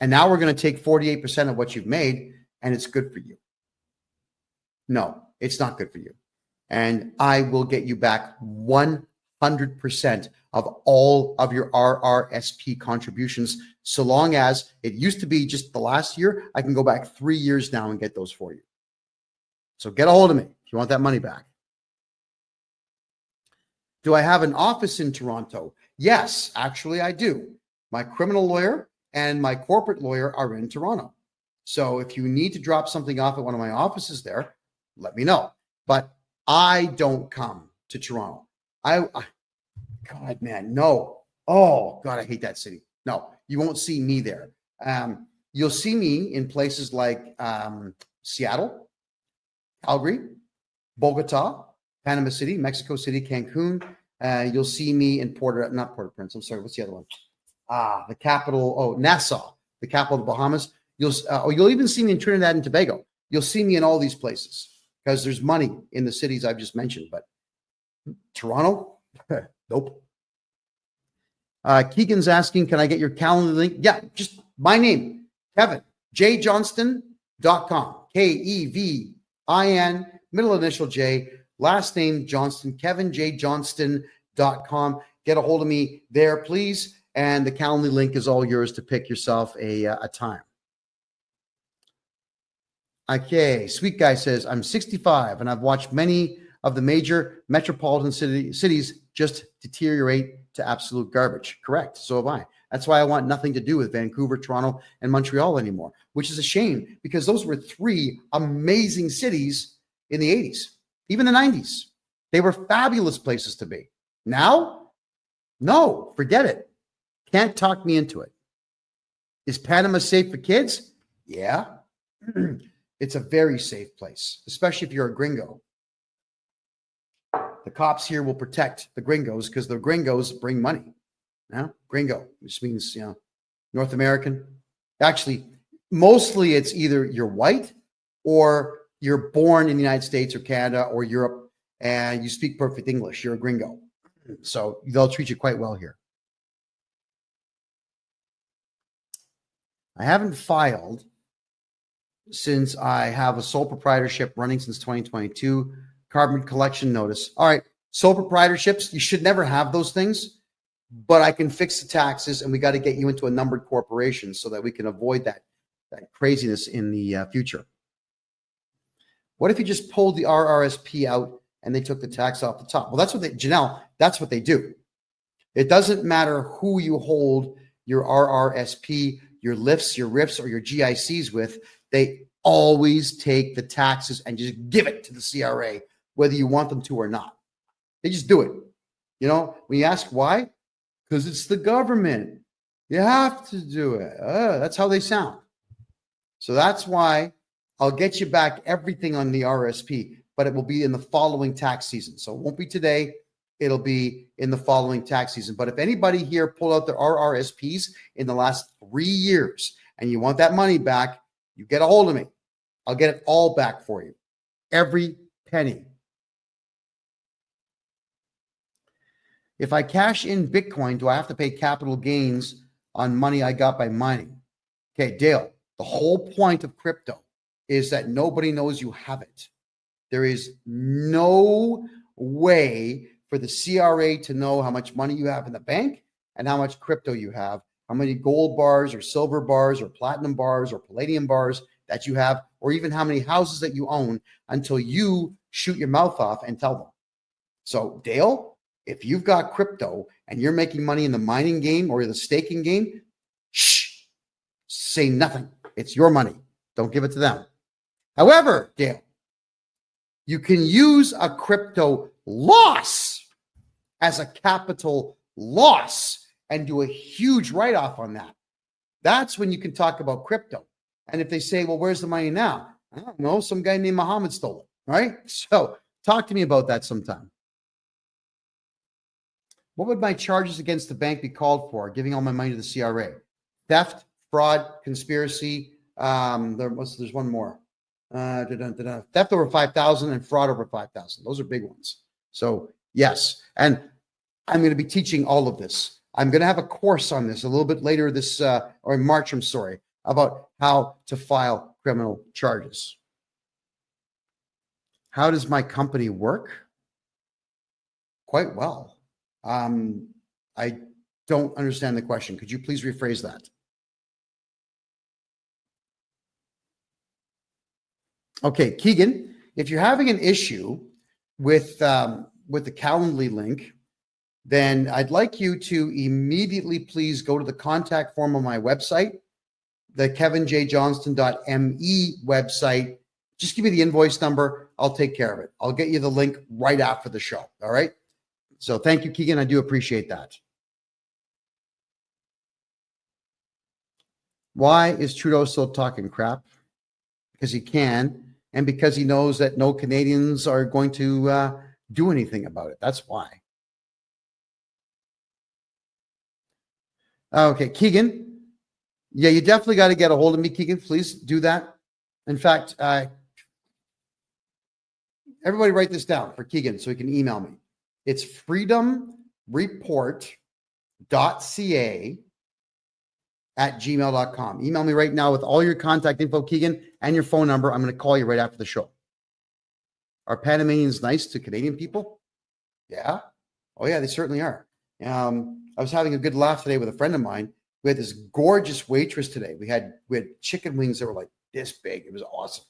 And now we're going to take 48% of what you've made, and it's good for you. No, it's not good for you. And I will get you back 100% of all of your RRSP contributions, so long as it used to be just the last year. I can go back 3 years now and get those for you. So get a hold of me if you want that money back. Do I have an office in Toronto? Yes, actually I do. My criminal lawyer and my corporate lawyer are in Toronto. So if you need to drop something off at one of my offices there, let me know. But I don't come to Toronto. God, man, no. Oh, God, I hate that city. No, you won't see me there. You'll see me in places like Seattle, Calgary, Bogota, Panama City, Mexico City, Cancun. You'll see me in not Port-au-Prince. I'm sorry. What's the other one? The capital. Oh, Nassau, the capital of the Bahamas. You'll even see me in Trinidad and Tobago. You'll see me in all these places because there's money in the cities I've just mentioned. But Toronto, nope. Keegan's asking, can I get your calendar link? Yeah, just my name, KevinJJohnston.com. KEVIN, middle initial J, last name Johnston, KevinJJohnston.com. Get a hold of me there, please. And the calendar link is all yours to pick yourself a time. Okay, Sweet Guy says, I'm 65 and I've watched many of the major metropolitan cities just deteriorate to absolute garbage. Correct. So have I. That's why I want nothing to do with Vancouver, Toronto, and Montreal anymore, which is a shame because those were three amazing cities in the 80s, even the 90s. They were fabulous places to be. Now, no, forget it. Can't talk me into it. Is Panama safe for kids? Yeah. It's a very safe place, especially if you're a gringo. The cops here will protect the gringos because the gringos bring money. Now, gringo, which means, North American. Actually, mostly it's either you're white or you're born in the United States or Canada or Europe and you speak perfect English. You're a gringo. So they'll treat you quite well here. I haven't filed since I have a sole proprietorship running since 2022. Carbon collection notice. All right. Sole proprietorships, you should never have those things, but I can fix the taxes and we got to get you into a numbered corporation so that we can avoid that craziness in the future. What if you just pulled the RRSP out and they took the tax off the top? Well, that's what Janelle, that's what they do. It doesn't matter who you hold your RRSP, your lifts, your RIFs, or your GICs with. They always take the taxes and just give it to the CRA, whether you want them to or not. They just do it. When you ask why, because it's the government. You have to do it. That's how they sound. So that's why I'll get you back everything on the RSP, but it will be in the following tax season. So it won't be today. It'll be in the following tax season. But if anybody here pulled out their RRSPs in the last 3 years and you want that money back, you get a hold of me. I'll get it all back for you. Every penny. If I cash in Bitcoin, do I have to pay capital gains on money I got by mining? Okay, Dale, the whole point of crypto is that nobody knows you have it. There is no way for the CRA to know how much money you have in the bank and how much crypto you have, how many gold bars or silver bars or platinum bars or palladium bars that you have, or even how many houses that you own until you shoot your mouth off and tell them. So, Dale, if you've got crypto and you're making money in the mining game or the staking game, shh, say nothing. It's your money. Don't give it to them. However, Dale, you can use a crypto loss as a capital loss and do a huge write-off on that. That's when you can talk about crypto. And if they say, well, where's the money now? I don't know. Some guy named Muhammad stole it, right? So talk to me about that sometime. What would my charges against the bank be called for? Giving all my money to the CRA? Theft, fraud, conspiracy. There's one more. Theft over 5,000 and fraud over 5,000. Those are big ones. So yes, and I'm going to be teaching all of this. I'm going to have a course on this a little bit later this, or in March, I'm sorry, about how to file criminal charges. How does my company work? Quite well. I don't understand the question. Could you please rephrase that? Okay, Keegan, if you're having an issue with the Calendly link, then I'd like you to immediately please go to the contact form on my website, the KevinJJohnston.me website. Just give me the invoice number. I'll take care of it. I'll get you the link right after the show. All right. So thank you, Keegan. I do appreciate that. Why is Trudeau still talking crap? Because he can, and because he knows that no Canadians are going to do anything about it. That's why. Okay, Keegan. Yeah, you definitely got to get a hold of me, Keegan. Please do that. In fact, everybody write this down for Keegan so he can email me. It's freedomreport.ca@gmail.com. Email me right now with all your contact info, Keegan, and your phone number. I'm going to call you right after the show. Are Panamanians nice to Canadian people? Yeah. Oh, yeah, they certainly are. I was having a good laugh today with a friend of mine. We had this gorgeous waitress today. We had chicken wings that were like this big. It was awesome.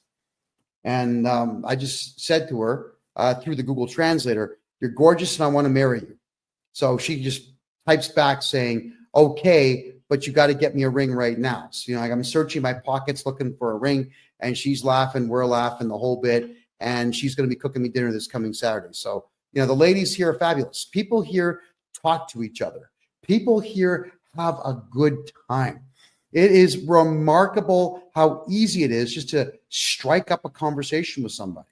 And I just said to her through the Google Translator, "You're gorgeous and I want to marry you." So she just types back saying, "Okay, but you got to get me a ring right now." So, I'm searching my pockets looking for a ring, and she's laughing, we're laughing the whole bit, and she's going to be cooking me dinner this coming Saturday. So, the ladies here are fabulous. People here talk to each other. People here have a good time. It is remarkable how easy it is just to strike up a conversation with somebody.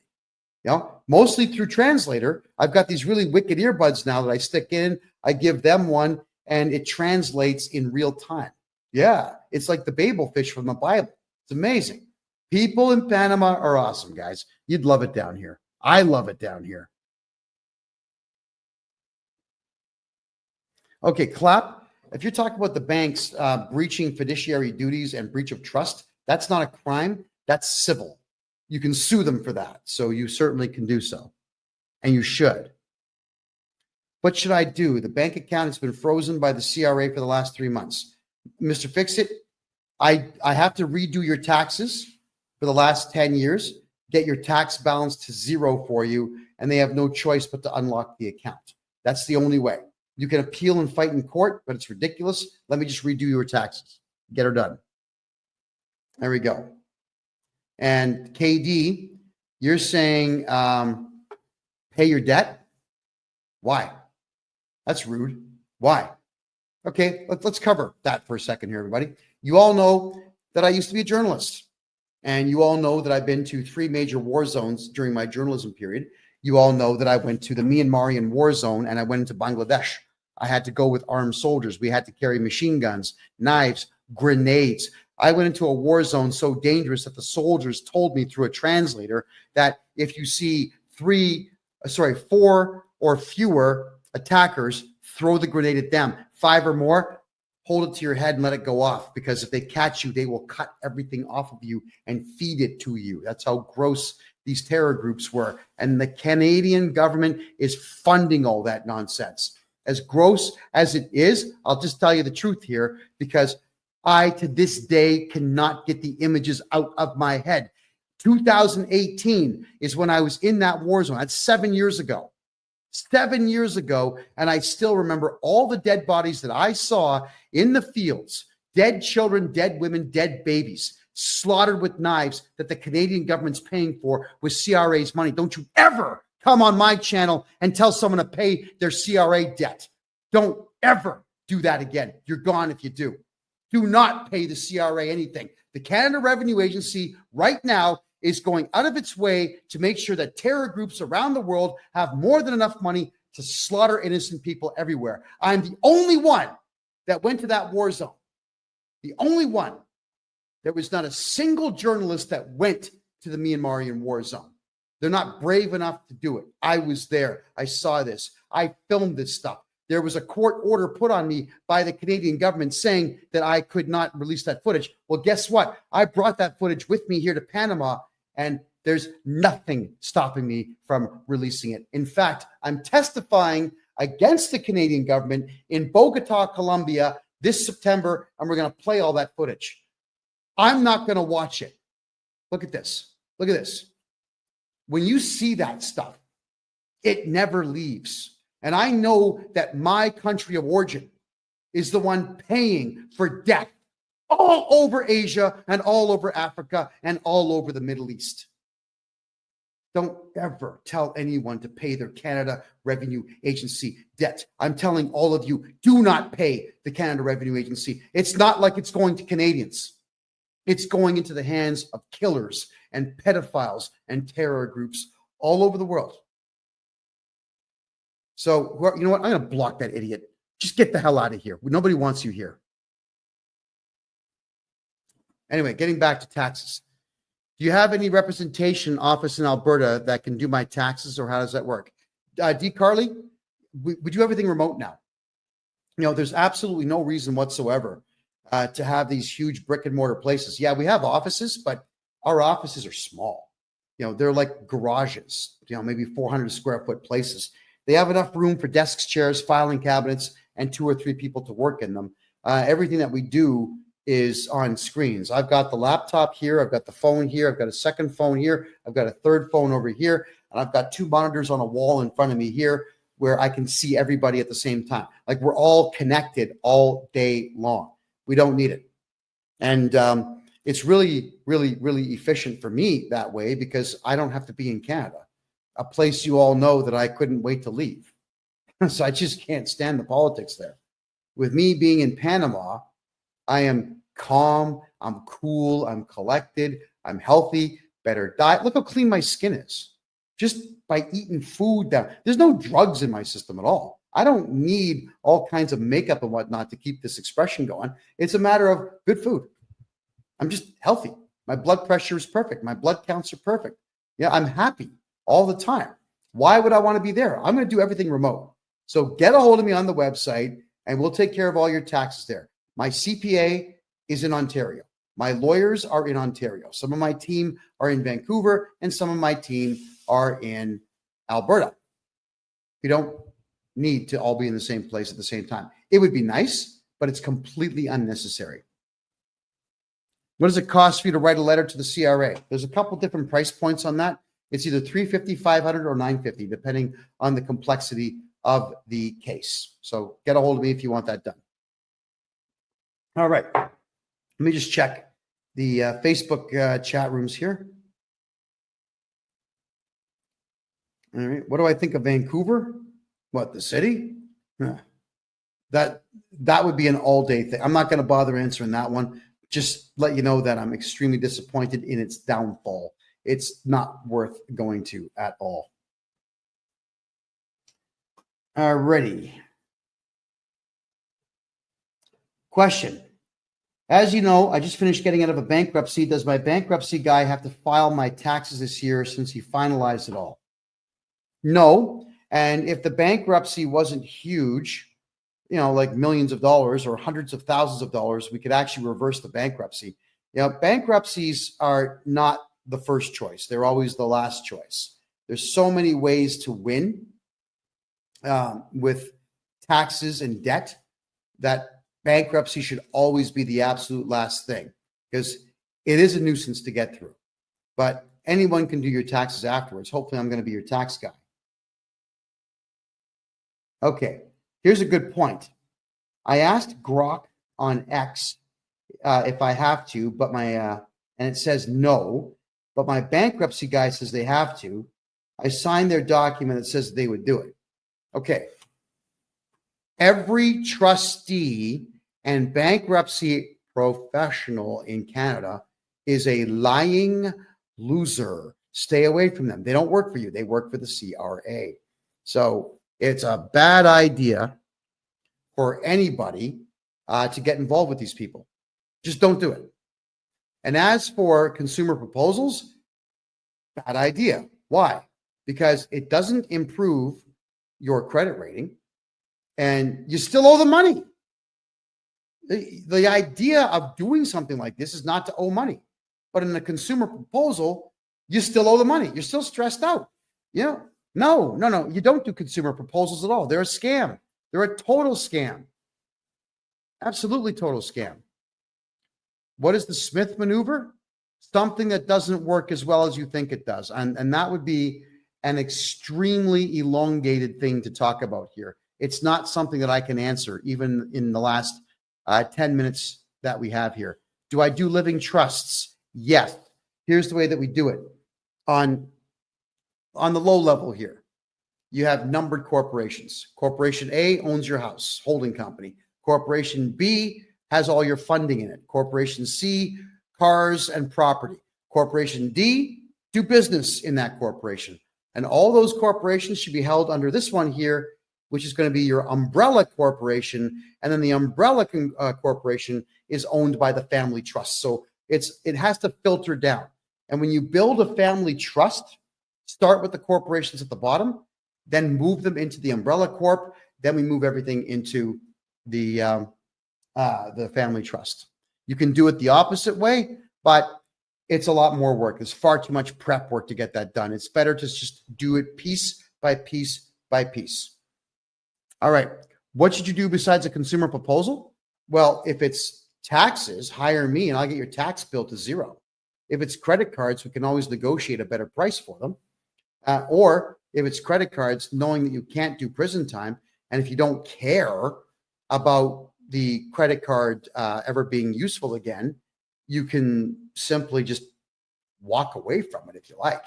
Mostly through Translator. I've got these really wicked earbuds now that I stick in. I give them one, and it translates in real time. Yeah, it's like the Babel fish from the Bible. It's amazing. People in Panama are awesome, guys. You'd love it down here. I love it down here. Okay, Clap. If you're talking about the banks breaching fiduciary duties and breach of trust, that's not a crime. That's civil. You can sue them for that. So you certainly can do so. And you should. What should I do? The bank account has been frozen by the CRA for the last 3 months. Mr. Fix-It, I have to redo your taxes for the last 10 years, get your tax balance to zero for you, and they have no choice but to unlock the account. That's the only way. You can appeal and fight in court, but it's ridiculous. Let me just redo your taxes. Get her done. There we go. And KD, you're saying pay your debt? Why? That's rude. Why? Okay, let's cover that for a second here, everybody. You all know that I used to be a journalist. And you all know that I've been to 3 major war zones during my journalism period. You all know that I went to the Myanmarian war zone and I went into Bangladesh. I had to go with armed soldiers. We had to carry machine guns, knives, grenades. I went into a war zone so dangerous that the soldiers told me through a translator that if you see 4 or fewer attackers, throw the grenade at them. 5 or more, hold it to your head and let it go off, because if they catch you, they will cut everything off of you and feed it to you. That's how gross these terror groups were. And the Canadian government is funding all that nonsense. As gross as it is, I'll just tell you the truth here, because I, to this day, cannot get the images out of my head. 2018 is when I was in that war zone. That's 7 years ago. 7 years ago, and I still remember all the dead bodies that I saw in the fields. Dead children, dead women, dead babies, slaughtered with knives that the Canadian government's paying for with CRA's money. Don't you ever come on my channel and tell someone to pay their CRA debt. Don't ever do that again. You're gone if you do. Do not pay the CRA anything. The Canada Revenue Agency right now is going out of its way to make sure that terror groups around the world have more than enough money to slaughter innocent people everywhere. I'm the only one that went to that war zone. The only one. There was not a single journalist that went to the Myanmarian war zone. They're not brave enough to do it. I was there. I saw this. I filmed this stuff. There was a court order put on me by the Canadian government saying that I could not release that footage. Well, guess what? I brought that footage with me here to Panama, and there's nothing stopping me from releasing it. In fact, I'm testifying against the Canadian government in Bogota, Colombia this September, and we're going to play all that footage. I'm not going to watch it. Look at this. Look at this. When you see that stuff, it never leaves. And I know that my country of origin is the one paying for death all over Asia and all over Africa and all over the Middle East. Don't ever tell anyone to pay their Canada Revenue Agency debt. I'm telling all of you, do not pay the Canada Revenue Agency. It's not like it's going to Canadians. It's going into the hands of killers and pedophiles and terror groups all over the world. So, you know what? I'm going to block that idiot. Just get the hell out of here. Nobody wants you here. Anyway, getting back to taxes. Do you have any representation office in Alberta that can do my taxes, or how does that work? D. Carly, we do everything remote now. You know, there's absolutely no reason whatsoever to have these huge brick and mortar places. Yeah, we have offices, but our offices are small. You know, they're like garages, you know, maybe 400 square foot places. They have enough room for desks, chairs, filing cabinets, and 2 or 3 people to work in them. Everything that we do is on screens. I've got the laptop here. I've got the phone here. I've got a second phone here. I've got a third phone over here. And I've got 2 monitors on a wall in front of me here where I can see everybody at the same time. Like, we're all connected all day long. We don't need it. And it's really, really, really efficient for me that way, because I don't have to be in Canada, a place you all know that I couldn't wait to leave. So I just can't stand the politics there. With me being in Panama, I am calm, I'm cool, I'm collected, I'm healthy, better diet. Look how clean my skin is just by eating food that there's no drugs in my system at all. I don't need all kinds of makeup and whatnot to keep this expression going. It's a matter of good food. I'm just healthy. My blood pressure is perfect. My blood counts are perfect. Yeah, I'm happy all the time. Why would I want to be there? I'm going to do everything remote. So get a hold of me on the website and we'll take care of all your taxes there. My CPA is in Ontario. My lawyers are in Ontario. Some of my team are in Vancouver and some of my team are in Alberta. We don't need to all be in the same place at the same time. It would be nice, but it's completely unnecessary. What does it cost for you to write a letter to the CRA? There's a couple different price points on that. It's either $350, $500, or $950, depending on the complexity of the case. So get a hold of me if you want that done. All right. Let me just check the Facebook chat rooms here. All right. What do I think of Vancouver? What, the city? That would be an all-day thing. I'm not going to bother answering that one. just let you know that I'm extremely disappointed in its downfall. It's not worth going to at all. Alrighty. Question. As you know, I just finished getting out of a bankruptcy. Does my bankruptcy guy have to file my taxes this year since he finalized it all? No. And if the bankruptcy wasn't huge, like millions of dollars or hundreds of thousands of dollars, we could actually reverse the bankruptcy. Bankruptcies are not the first choice. They're always the last choice. There's so many ways to win with taxes and debt that bankruptcy should always be the absolute last thing, because it is a nuisance to get through. But anyone can do your taxes afterwards. Hopefully, I'm going to be your tax guy. Okay, here's a good point. I asked Grok on X if I have to, but and it says no, but my bankruptcy guy says they have to. I signed their document that says they would do it. Okay. Every trustee and bankruptcy professional in Canada is a lying loser. Stay away from them. They don't work for you. They work for the CRA. So it's a bad idea for anybody to get involved with these people. Just don't do it. And as for consumer proposals, bad idea. Why? Because it doesn't improve your credit rating, and you still owe the money. The idea of doing something like this is not to owe money. But in a consumer proposal, you still owe the money. You're still stressed out. No, you don't do consumer proposals at all. They're a scam. They're a total scam. Absolutely total scam. What is the Smith maneuver? Something that doesn't work as well as you think it does. And that would be an extremely elongated thing to talk about here. It's not something that I can answer, even in the last 10 minutes that we have here. Do I do living trusts? Yes. Here's the way that we do it. On the low level here, you have numbered corporations. Corporation A owns your house, holding company. Corporation B has all your funding in it. Corporation C, cars and property. Corporation D, do business in that corporation. And all those corporations should be held under this one here, which is going to be your umbrella corporation. And then the umbrella corporation is owned by the family trust. So it has to filter down. And when you build a family trust, start with the corporations at the bottom, then move them into the umbrella corp. Then we move everything into the family trust. You can do it the opposite way, but it's a lot more work. There's far too much prep work to get that done. It's better to just do it piece by piece by piece. All right. What should you do besides a consumer proposal? Well, if it's taxes, hire me and I'll get your tax bill to zero. If it's credit cards, we can always negotiate a better price for them. Or if it's credit cards, knowing that you can't do prison time, and if you don't care about the credit card ever being useful again, you can simply just walk away from it if you like.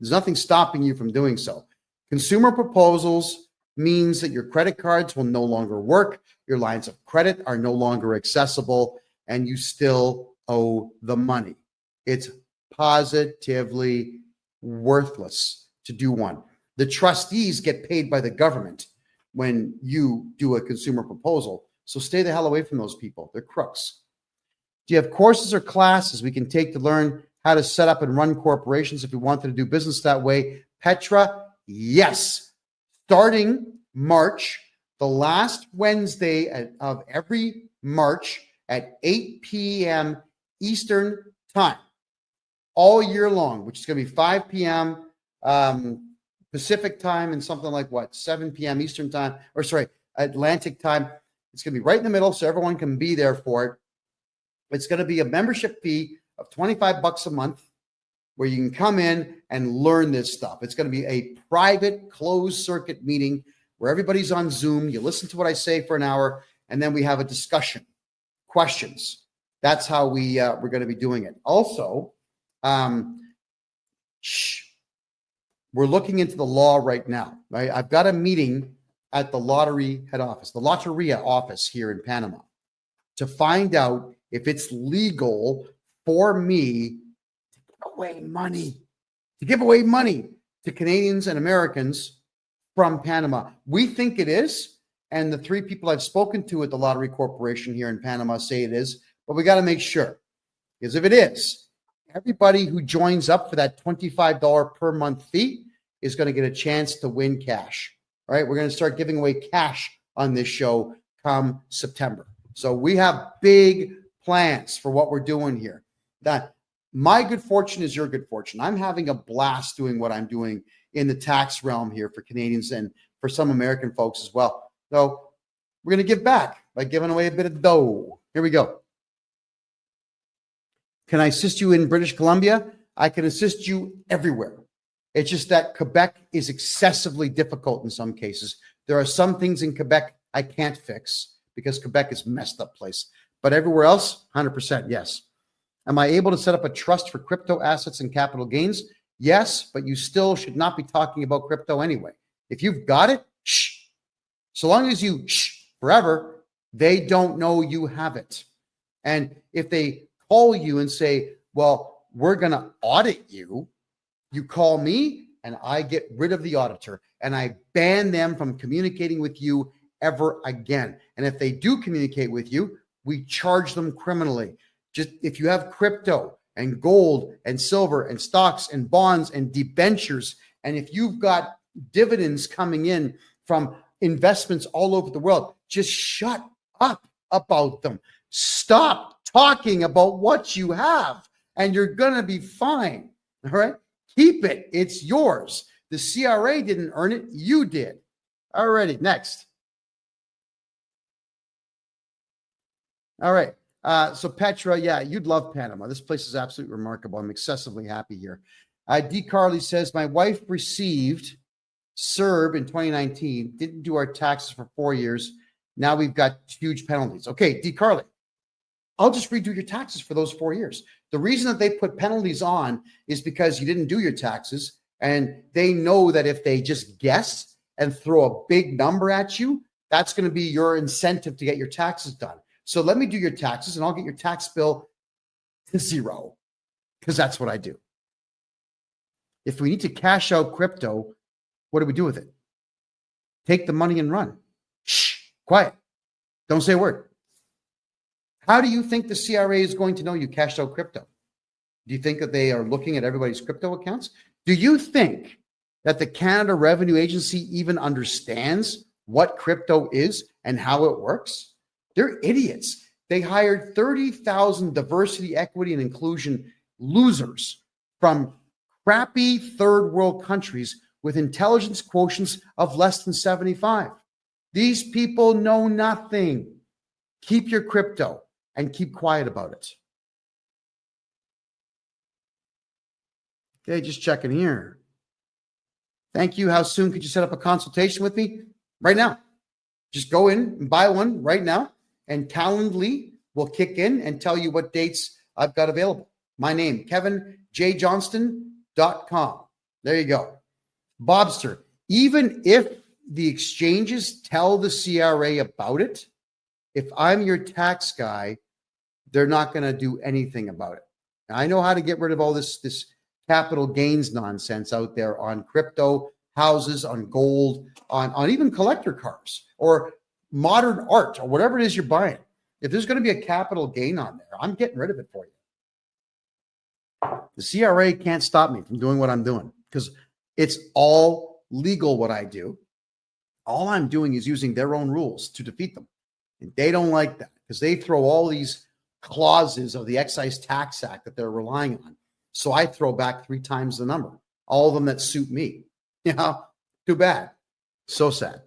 There's nothing stopping you from doing so. Consumer proposals means that your credit cards will no longer work, your lines of credit are no longer accessible, and you still owe the money. It's positively worthless to do one. The trustees get paid by the government when you do a consumer proposal. So stay the hell away from those people. They're crooks. Do you have courses or classes we can take to learn how to set up and run corporations if we wanted to do business that way? Petra, yes. Starting March, the last Wednesday of every March at 8 p.m. Eastern time, all year long, which is going to be 5 p.m. Pacific time and something like 7 p.m. Eastern time, or sorry, Atlantic time. It's going to be right in the middle so everyone can be there for it. It's going to be a membership fee of $25 a month where you can come in and learn this stuff. It's going to be a private closed circuit meeting where everybody's on Zoom. You listen to what I say for an hour, and then we have a discussion, questions. That's how we're going to be doing it. Also, we're looking into the law right now. Right? I've got a meeting at the lottery head office, the Lotteria office here in Panama, to find out if it's legal for me to give away money to Canadians and Americans from Panama. We think it is, and the 3 people I've spoken to at the Lottery Corporation here in Panama say it is, but we got to make sure. Because if it is, everybody who joins up for that $25 per month fee is going to get a chance to win cash. All right, we're going to start giving away cash on this show come September. So we have big plans for what we're doing here. That my good fortune is your good fortune. I'm having a blast doing what I'm doing in the tax realm here for Canadians and for some American folks as well. So we're going to give back by giving away a bit of dough. Here we go. Can I assist you in British Columbia? I can assist you everywhere. It's just that Quebec is excessively difficult in some cases. There are some things in Quebec I can't fix because Quebec is a messed up place. But everywhere else, 100% yes. Am I able to set up a trust for crypto assets and capital gains? Yes, but you still should not be talking about crypto anyway. If you've got it, shh. So long as you shh forever, they don't know you have it. And if they call you and say, well, we're going to audit you, you call me and I get rid of the auditor and I ban them from communicating with you ever again. And if they do communicate with you, we charge them criminally. Just if you have crypto and gold and silver and stocks and bonds and debentures, and if you've got dividends coming in from investments all over the world, just shut up about them. Stop talking about what you have and you're going to be fine. All right. Keep it. It's yours. The CRA didn't earn it. You did. All righty. Next. All right. So Petra, yeah, you'd love Panama. This place is absolutely remarkable. I'm excessively happy here. D. Carly says, my wife received CERB in 2019, didn't do our taxes for 4 years. Now we've got huge penalties. Okay, D. Carly, I'll just redo your taxes for those 4 years. The reason that they put penalties on is because you didn't do your taxes, and they know that if they just guess and throw a big number at you, that's going to be your incentive to get your taxes done. So let me do your taxes and I'll get your tax bill to zero because that's what I do. If we need to cash out crypto, what do we do with it? Take the money and run. Shh, quiet. Don't say a word. How do you think the CRA is going to know you cashed out crypto? Do you think that they are looking at everybody's crypto accounts? Do you think that the Canada Revenue Agency even understands what crypto is and how it works? They're idiots. They hired 30,000 diversity, equity, and inclusion losers from crappy third world countries with intelligence quotients of less than 75. These people know nothing. Keep your crypto and keep quiet about it. Okay, just checking here. Thank you. How soon could you set up a consultation with me? Right now. Just go in and buy one right now. And Calendly will kick in and tell you what dates I've got available. My name, KevinJJohnston.com. There you go. Bobster, even if the exchanges tell the CRA about it, if I'm your tax guy, they're not going to do anything about it. Now, I know how to get rid of all this capital gains nonsense out there on crypto, houses, on gold, on even collector cars or modern art or whatever it is you're buying. If there's going to be a capital gain on there, I'm getting rid of it for you. The CRA can't stop me from doing what I'm doing because it's all legal what I do. All I'm doing is using their own rules to defeat them. And they don't like that because they throw all these clauses of the Excise Tax Act that they're relying on. So I throw back 3 times the number, all of them that suit me. You know, too bad. So sad.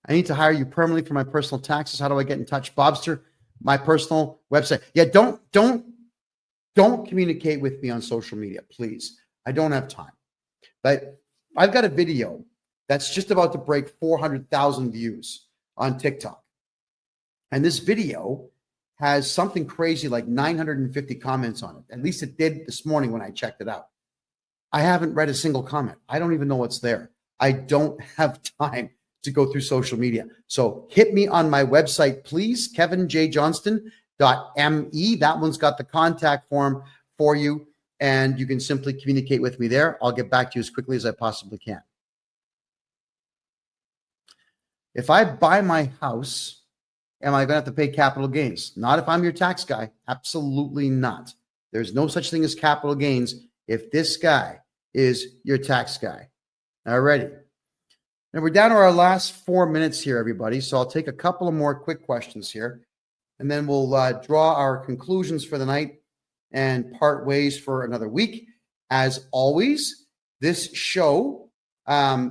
I need to hire you permanently for my personal taxes. How do I get in touch? Bobster, my personal website. Yeah, don't communicate with me on social media, please. I don't have time. But I've got a video that's just about to break 400,000 views on TikTok. And this video has something crazy like 950 comments on it. At least it did this morning when I checked it out. I haven't read a single comment. I don't even know what's there. I don't have time to go through social media. So hit me on my website, please, KevinJJohnston.me. That one's got the contact form for you, and you can simply communicate with me there. I'll get back to you as quickly as I possibly can. If I buy my house, am I going to have to pay capital gains? Not if I'm your tax guy. Absolutely not. There's no such thing as capital gains if this guy is your tax guy. Alrighty. Now we're down to our last 4 minutes here, everybody. So I'll take a couple of more quick questions here, and then we'll draw our conclusions for the night and part ways for another week. As always, this show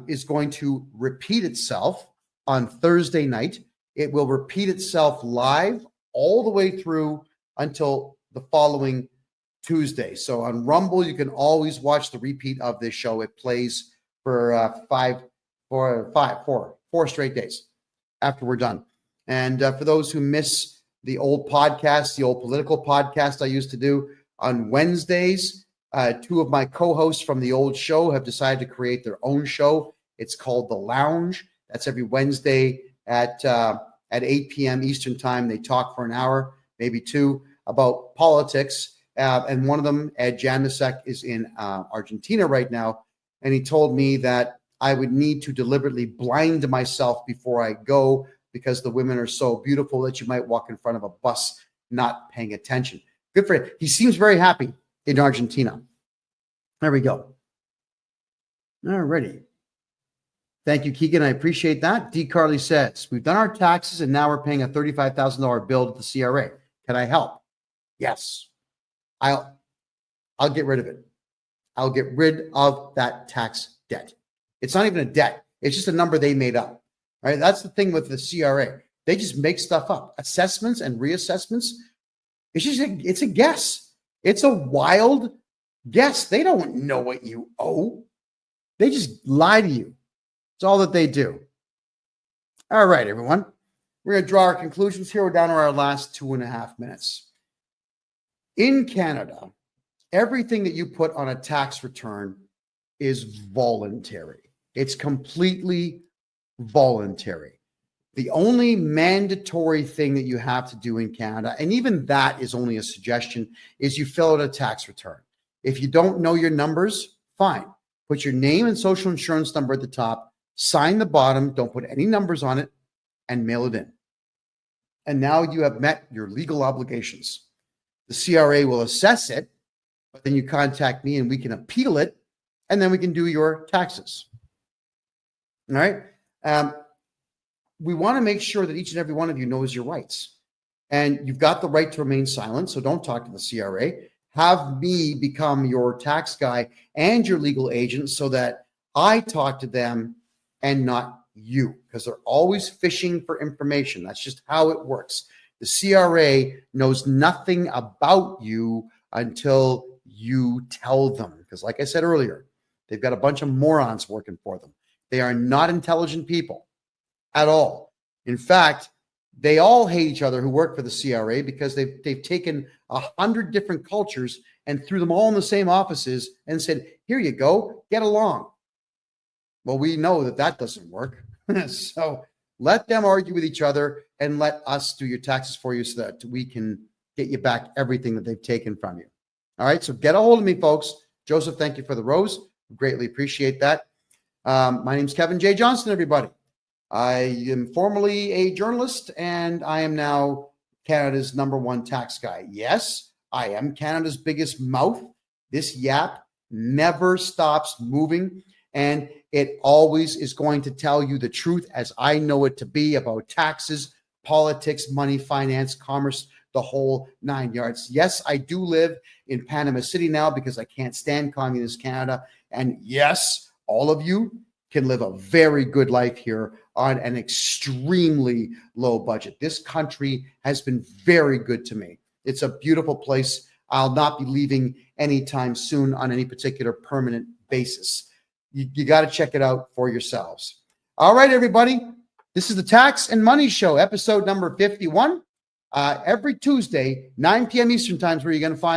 is going to repeat itself on Thursday night. It will repeat itself live all the way through until the following Tuesday. So on Rumble, you can always watch the repeat of this show. It plays for four straight days after we're done. And for those who miss the old podcast, the old political podcast I used to do on Wednesdays, two of my co-hosts from the old show have decided to create their own show. It's called The Lounge. That's every Wednesday at 8 p.m. Eastern time. They talk for an hour, maybe two, about politics. And one of them, Ed Janusek, is in Argentina right now. And he told me that I would need to deliberately blind myself before I go because the women are so beautiful that you might walk in front of a bus not paying attention. Good for him. He seems very happy in Argentina. There we go. All righty. Thank you, Keegan. I appreciate that. D. Carly says, we've done our taxes and now we're paying a $35,000 bill to the CRA. Can I help? Yes. I'll get rid of it. I'll get rid of that tax debt. It's not even a debt. It's just a number they made up. Right? That's the thing with the CRA. They just make stuff up. Assessments and reassessments. It's a guess. It's a wild guess. They don't know what you owe. They just lie to you. It's all that they do. All right, everyone. We're going to draw our conclusions here. We're down to our last 2.5 minutes. In Canada, everything that you put on a tax return is voluntary. It's completely voluntary. The only mandatory thing that you have to do in Canada, and even that is only a suggestion, is you fill out a tax return. If you don't know your numbers, fine. Put your name and social insurance number at the top, sign the bottom, don't put any numbers on it, and mail it in. And now you have met your legal obligations. The CRA will assess it, but then you contact me and we can appeal it, and then we can do your taxes. All right? We want to make sure that each and every one of you knows your rights. And you've got the right to remain silent, so don't talk to the CRA. Have me become your tax guy and your legal agent so that I talk to them and not you, because they're always fishing for information. That's just how it works. The CRA knows nothing about you until you tell them. Because like I said earlier, they've got a bunch of morons working for them. They are not intelligent people at all. In fact, they all hate each other who work for the CRA because they've taken 100 different cultures and threw them all in the same offices and said, here you go, get along. Well, we know that doesn't work. So let them argue with each other and let us do your taxes for you so that we can get you back everything that they've taken from you. All right, so get a hold of me, folks. Joseph, thank you for the rose. Greatly appreciate that. My name's Kevin J. Johnston, everybody. I am formerly a journalist, and I am now Canada's #1 tax guy. Yes, I am Canada's biggest mouth. This yap never stops moving, and it always is going to tell you the truth as I know it to be about taxes, politics, money, finance, commerce, the whole 9 yards. Yes, I do live in Panama City now because I can't stand communist Canada. And yes, all of you can live a very good life here on an extremely low budget. This country has been very good to me. It's a beautiful place. I'll not be leaving anytime soon on any particular permanent basis. You got to check it out for yourselves. All right, everybody. This is the Tax and Money Show, episode number 51. Every Tuesday, 9 p.m. Eastern time is where you're going to find